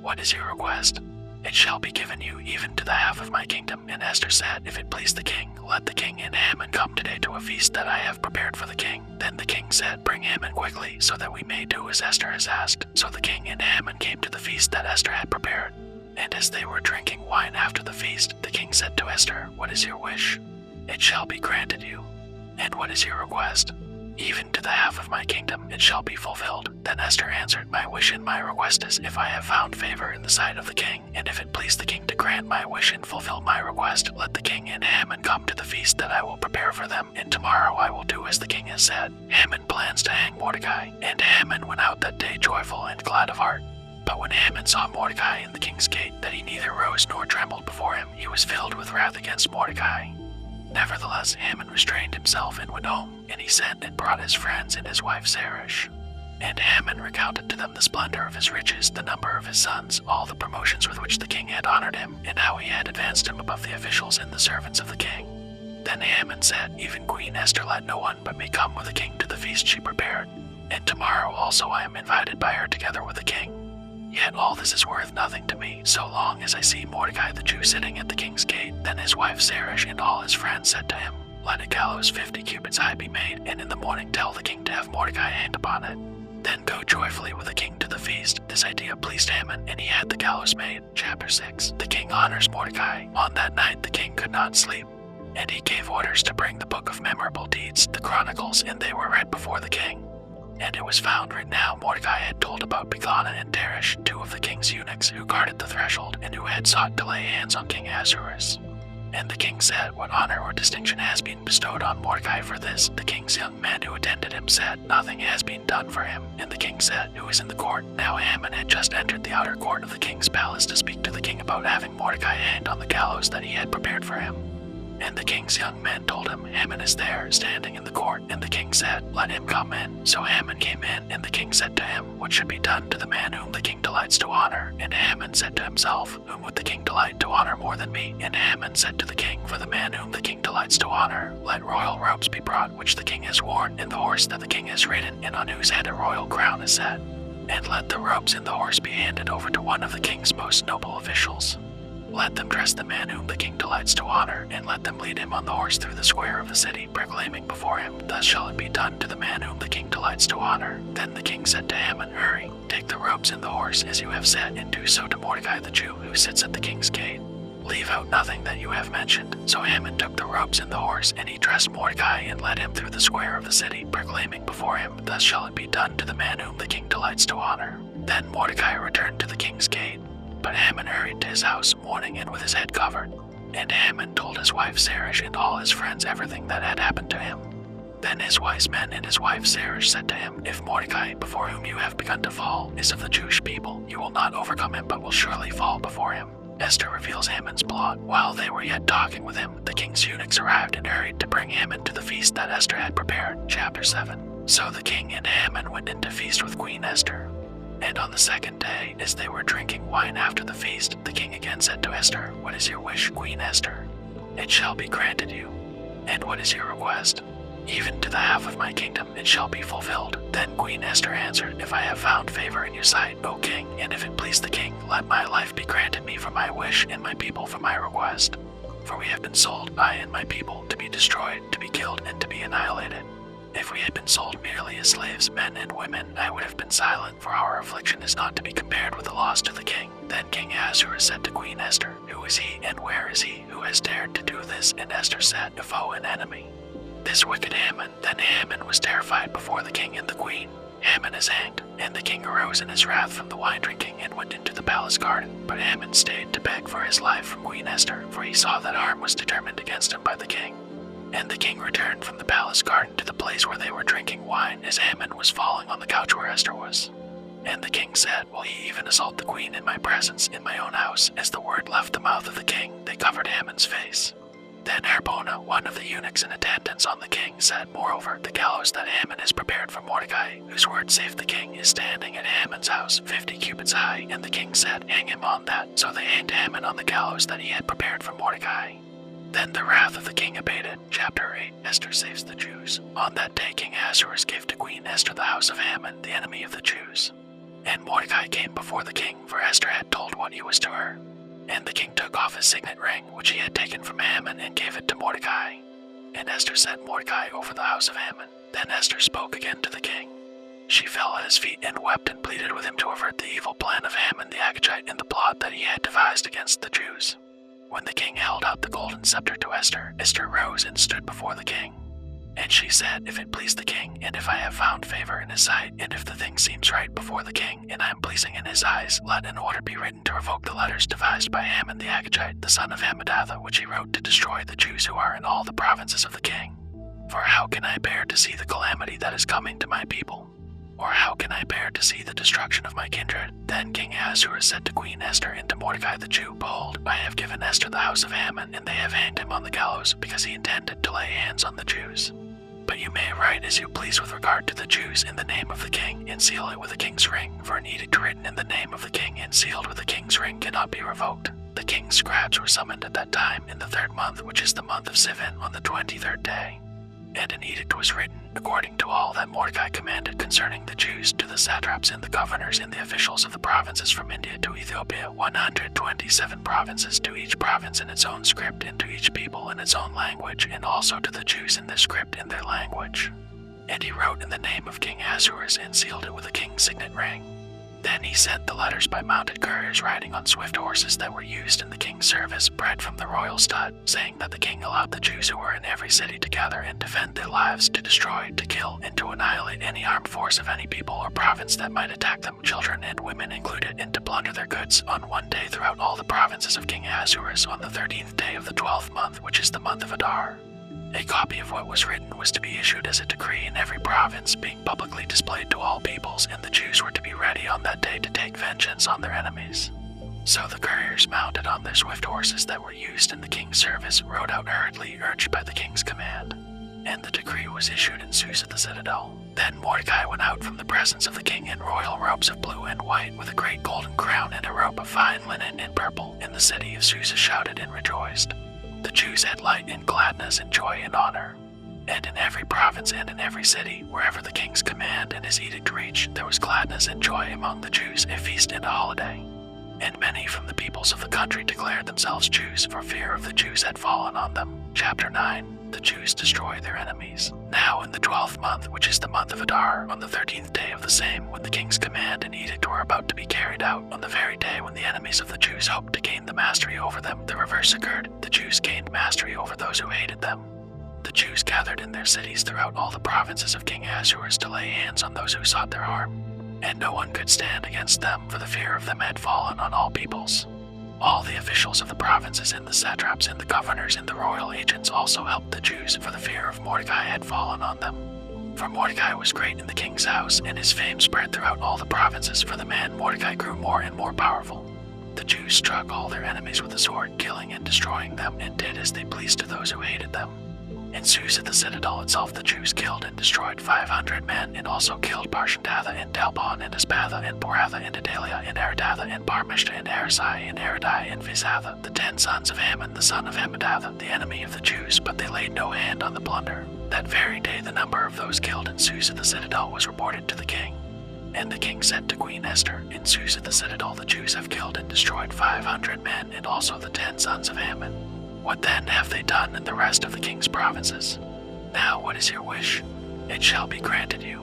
What is your request? It shall be given you even to the half of my kingdom. And Esther said, if it please the king, let the king and Haman come today to a feast that I have prepared for the king. Then the king said, bring Haman quickly, so that we may do as Esther has asked. So the king and Haman came to the feast that Esther had prepared. And as they were drinking wine after the feast, the king said to Esther, what is your wish? It shall be granted you. And what is your request? Even to the half of my kingdom it shall be fulfilled. Then Esther answered, my wish and my request is, if I have found favor in the sight of the king, and if it please the king to grant my wish and fulfill my request, let the king and Haman come to the feast that I will prepare for them, and tomorrow I will do as the king has said. Haman plans to hang Mordecai. And Haman went out that day joyful and glad of heart. But when Haman saw Mordecai in the king's gate, that he neither rose nor trembled before him, he was filled with wrath against Mordecai. Nevertheless, Haman restrained himself and went home, and he sent and brought his friends and his wife Zeresh. And Haman recounted to them the splendor of his riches, the number of his sons, all the promotions with which the king had honored him, and how he had advanced him above the officials and the servants of the king. Then Haman said, even Queen Esther let no one but me come with the king to the feast she prepared, and tomorrow also I am invited by her together with the king. Yet all this is worth nothing to me, so long as I see Mordecai the Jew sitting at the king's gate. Then his wife Zeresh and all his friends said to him, let a gallows 50 cubits high be made, and in the morning tell the king to have Mordecai hanged upon it. Then go joyfully with the king to the feast. This idea pleased Haman, and he had the gallows made. Chapter 6. The king honors Mordecai. On that night the king could not sleep, and he gave orders to bring the book of memorable deeds, the chronicles, and they were read before the king. And it was found written how Mordecai had told about Bigthana and Darius, 2 of the king's eunuchs, who guarded the threshold, and who had sought to lay hands on King Ahasuerus. And the king said, "What honor or distinction has been bestowed on Mordecai for this?" The king's young men who attended him said, "Nothing has been done for him." And the king said, "Who is in the court?" Now Haman had just entered the outer court of the king's palace to speak to the king about having Mordecai hanged on the gallows that he had prepared for him. And the king's young men told him, "Haman is there, standing in the court." And the king said, "Let him come in." So Haman came in, and the king said to him, "What should be done to the man whom the king delights to honor?" And Haman said to himself, "Whom would the king delight to honor more than me?" And Haman said to the king, "For the man whom the king delights to honor, let royal robes be brought, which the king has worn, and the horse that the king has ridden, and on whose head a royal crown is set. And let the robes and the horse be handed over to one of the king's most noble officials. Let them dress the man whom the king delights to honor, and let them lead him on the horse through the square of the city, proclaiming before him, 'Thus shall it be done to the man whom the king delights to honor.'" Then the king said to Haman, "Hurry, take the robes and the horse, as you have said, and do so to Mordecai the Jew, who sits at the king's gate. Leave out nothing that you have mentioned." So Haman took the robes and the horse, and he dressed Mordecai and led him through the square of the city, proclaiming before him, "Thus shall it be done to the man whom the king delights to honor." Then Mordecai returned to the king's gate. But Haman hurried to his house, mourning and with his head covered. And Haman told his wife Zeresh and all his friends everything that had happened to him. Then his wise men and his wife Zeresh said to him, "If Mordecai, before whom you have begun to fall, is of the Jewish people, you will not overcome him, but will surely fall before him." Esther reveals Haman's plot. While they were yet talking with him, the king's eunuchs arrived and hurried to bring Haman to the feast that Esther had prepared. Chapter 7. So the king and Haman went in to feast with Queen Esther. And on the second day, as they were drinking wine after the feast, the king again said to Esther, "What is your wish, Queen Esther?" "It shall be granted you." "And what is your request?" "Even to the half of my kingdom it shall be fulfilled." Then Queen Esther answered, "If I have found favor in your sight, O king, and if it please the king, let my life be granted me for my wish and my people for my request. For we have been sold, I and my people, to be destroyed, to be killed, and to be annihilated. If we had been sold merely as slaves, men and women, I would have been silent, for our affliction is not to be compared with the loss to the king." Then King Ahasuerus said to Queen Esther, "Who is he, and where is he, who has dared to do this?" And Esther said, "A foe and enemy, this wicked Haman." Then Haman was terrified before the king and the queen. "Haman is hanged." And the king arose in his wrath from the wine drinking and went into the palace garden. But Haman stayed to beg for his life from Queen Esther, for he saw that harm was determined against him by the king. And the king returned from the palace garden to the place where they were drinking wine, as Haman was falling on the couch where Esther was. And the king said, "Will he even assault the queen in my presence, in my own house?" As the word left the mouth of the king, they covered Haman's face. Then Harbona, one of the eunuchs in attendance on the king, said, "Moreover, the gallows that Haman has prepared for Mordecai, whose word saved the king, is standing at Haman's house, 50 cubits high." And the king said, "Hang him on that." So they hanged Haman on the gallows that he had prepared for Mordecai. Then the wrath of the king abated. Chapter 8. Esther saves the Jews. On that day King Ahasuerus gave to Queen Esther the house of Haman, the enemy of the Jews. And Mordecai came before the king, for Esther had told what he was to her. And the king took off his signet ring, which he had taken from Haman, and gave it to Mordecai. And Esther set Mordecai over the house of Haman. Then Esther spoke again to the king. She fell at his feet and wept and pleaded with him to avert the evil plan of Haman the Agagite and the plot that he had devised against the Jews. When the king held out the golden scepter to Esther, Esther rose and stood before the king. And she said, "If it please the king, and if I have found favor in his sight, and if the thing seems right before the king, and I am pleasing in his eyes, let an order be written to revoke the letters devised by Haman the Agagite, the son of Hammedatha, which he wrote to destroy the Jews who are in all the provinces of the king. For how can I bear to see the calamity that is coming to my people? Or how can I bear to see the destruction of my kindred?" Then King Ahasuerus said to Queen Esther and to Mordecai the Jew, "Behold, I have given Esther the house of Haman, and they have hanged him on the gallows, because he intended to lay hands on the Jews. But you may write as you please with regard to the Jews in the name of the king, and seal it with a king's ring, for an edict written in the name of the king and sealed with a king's ring cannot be revoked." The king's scribes were summoned at that time in the 3rd month, which is the month of Sivan, on the 23rd day. And an edict was written, according to all that Mordecai commanded concerning the Jews, to the satraps and the governors and the officials of the provinces from India to Ethiopia, 127 provinces, to each province in its own script, and to each people in its own language, and also to the Jews in their script in their language. And he wrote in the name of King Ahasuerus and sealed it with a king's signet ring. Then he sent the letters by mounted couriers riding on swift horses that were used in the king's king's service bred from the royal stud, saying that the king allowed the Jews who were in every city to gather and defend their lives, to destroy, to kill, and to annihilate any armed force of any people or province that might attack them, children and women included, and to plunder their goods on one day throughout all the provinces of King Ahasuerus on the 13th day of the 12th month, which is the month of Adar. A copy of what was written was to be issued as a decree in every province, being publicly displayed to all peoples, and the Jews were to be ready on that day to take vengeance on their enemies. So the couriers, mounted on their swift horses that were used in the king's service, rode out hurriedly, urged by the king's command. And the decree was issued in Susa the citadel. Then Mordecai went out from the presence of the king in royal robes of blue and white, with a great golden crown and a robe of fine linen and purple, and the city of Susa shouted and rejoiced. The Jews had light and gladness and joy and honor. And in every province and in every city, wherever the king's command and his edict reached, there was gladness and joy among the Jews, a feast and a holiday. And many from the peoples of the country declared themselves Jews, for fear of the Jews had fallen on them. Chapter 9. The Jews destroy their enemies. Now in the 12th month, which is the month of Adar, on the 13th day of the same, when the king's command and edict were about to be carried out, on the very day when the enemies of the Jews hoped to gain the mastery over them, the reverse occurred. The Jews gained mastery over those who hated them. The Jews gathered in their cities throughout all the provinces of King Ahasuerus to lay hands on those who sought their harm. And no one could stand against them, for the fear of them had fallen on all peoples. All the officials of the provinces and the satraps and the governors and the royal agents also helped the Jews, for the fear of Mordecai had fallen on them. For Mordecai was great in the king's house, and his fame spread throughout all the provinces, for the man Mordecai grew more and more powerful. The Jews struck all their enemies with the sword, killing and destroying them, and did as they pleased to those who hated them. In Susa the citadel itself the Jews killed and destroyed 500 men, and also killed Parshandatha and Dalbon and Asbatha and Boratha and Adalia and Aridatha and Parmishta and Arisai and Aridai and Visatha, the 10 sons of Haman the son of Hammedatha, the enemy of the Jews, but they laid no hand on the plunder. That very day the number of those killed in Susa the citadel was reported to the king. And the king said to Queen Esther, in Susa the citadel the Jews have killed and destroyed 500 men, and also the 10 sons of Haman. What then have they done in the rest of the king's provinces? Now what is your wish? It shall be granted you.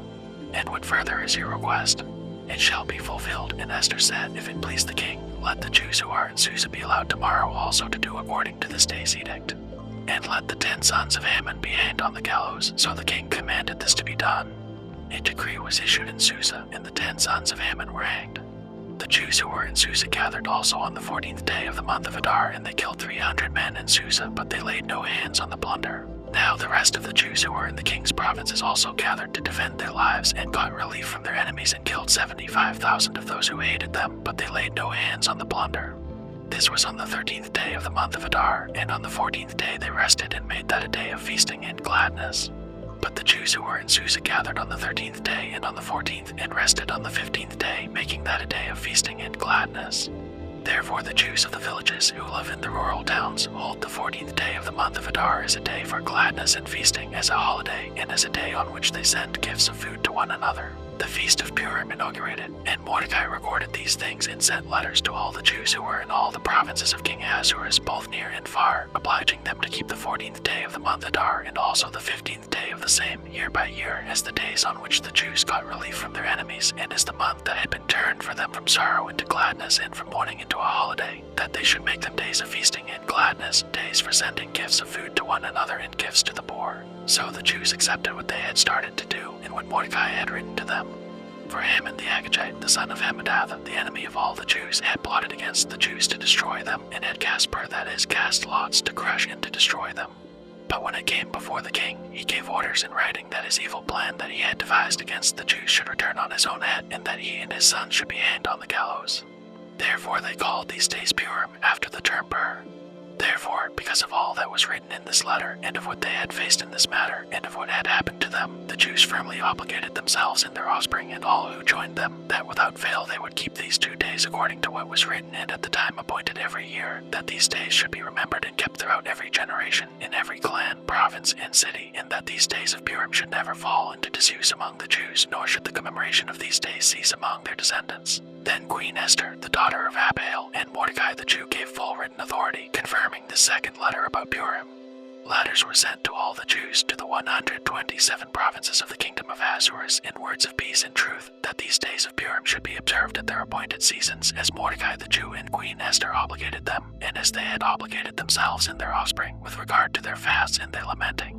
And what further is your request? It shall be fulfilled. And Esther said, if it please the king, let the Jews who are in Susa be allowed tomorrow also to do according to this day's edict. And let the 10 sons of Haman be hanged on the gallows. So the king commanded this to be done. A decree was issued in Susa, and the 10 sons of Haman were hanged. The Jews who were in Susa gathered also on the 14th day of the month of Adar, and they killed 300 men in Susa, but they laid no hands on the plunder. Now the rest of the Jews who were in the king's provinces also gathered to defend their lives, and got relief from their enemies, and killed 75,000 of those who hated them, but they laid no hands on the plunder. This was on the 13th day of the month of Adar, and on the 14th day they rested and made that a day of feasting and gladness. But the Jews who were in Susa gathered on the 13th day and on the 14th, and rested on the 15th day, making that a day of feasting and gladness. Therefore the Jews of the villages who live in the rural towns hold the 14th day of the month of Adar as a day for gladness and feasting, as a holiday, and as a day on which they send gifts of food to one another. The feast of Purim inaugurated, and Mordecai recorded these things and sent letters to all the Jews who were in all the provinces of King Ahasuerus, both near and far, obliging them to keep the 14th day of the month Adar, and also the 15th day of the same, year by year, as the days on which the Jews got relief from their enemies, and as the month that had been turned for them from sorrow into gladness, and from mourning into a holiday, that they should make them days of feasting and gladness, days for sending gifts of food to one another and gifts to the poor. So the Jews accepted what they had started to do, and what Mordecai had written to them. For Haman the Agagite, the son of Hammedatha, the enemy of all the Jews, had plotted against the Jews to destroy them, and had cast that is, cast lots to crush and to destroy them. But when it came before the king, he gave orders in writing that his evil plan that he had devised against the Jews should return on his own head, and that he and his sons should be hanged on the gallows. Therefore they called these days Purim, after the term Pur. Therefore, because of all that was written in this letter, and of what they had faced in this matter, and of what had happened to them, the Jews firmly obligated themselves and their offspring and all who joined them, that without fail they would keep these 2 days according to what was written and at the time appointed every year, that these days should be remembered and kept throughout every generation, in every clan, province, and city, and that these days of Purim should never fall into disuse among the Jews, nor should the commemoration of these days cease among their descendants. Then Queen Esther, the daughter of Abihail, and Mordecai the Jew gave full written authority, confirming this second letter about Purim. Letters were sent to all the Jews to the 127 provinces of the kingdom of Ahasuerus in words of peace and truth, that these days of Purim should be observed at their appointed seasons, as Mordecai the Jew and Queen Esther obligated them, and as they had obligated themselves and their offspring with regard to their fasts and their lamenting.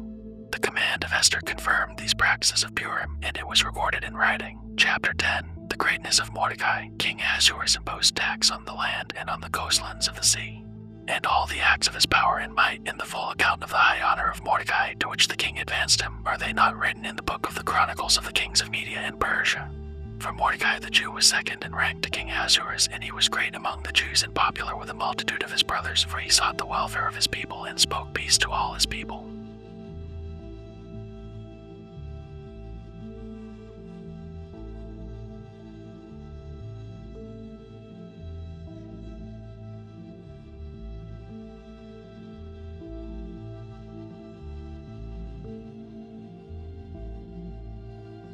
The command of Esther confirmed these practices of Purim, and it was recorded in writing. Chapter 10. The greatness of Mordecai. King Ahasuerus imposed tax on the land and on the coastlands of the sea, and all the acts of his power and might, in the full account of the high honor of Mordecai, to which the king advanced him, are they not written in the book of the chronicles of the kings of Media and Persia? For Mordecai the Jew was second in rank to King Ahasuerus, and he was great among the Jews and popular with a multitude of his brothers, for he sought the welfare of his people and spoke peace to all his people.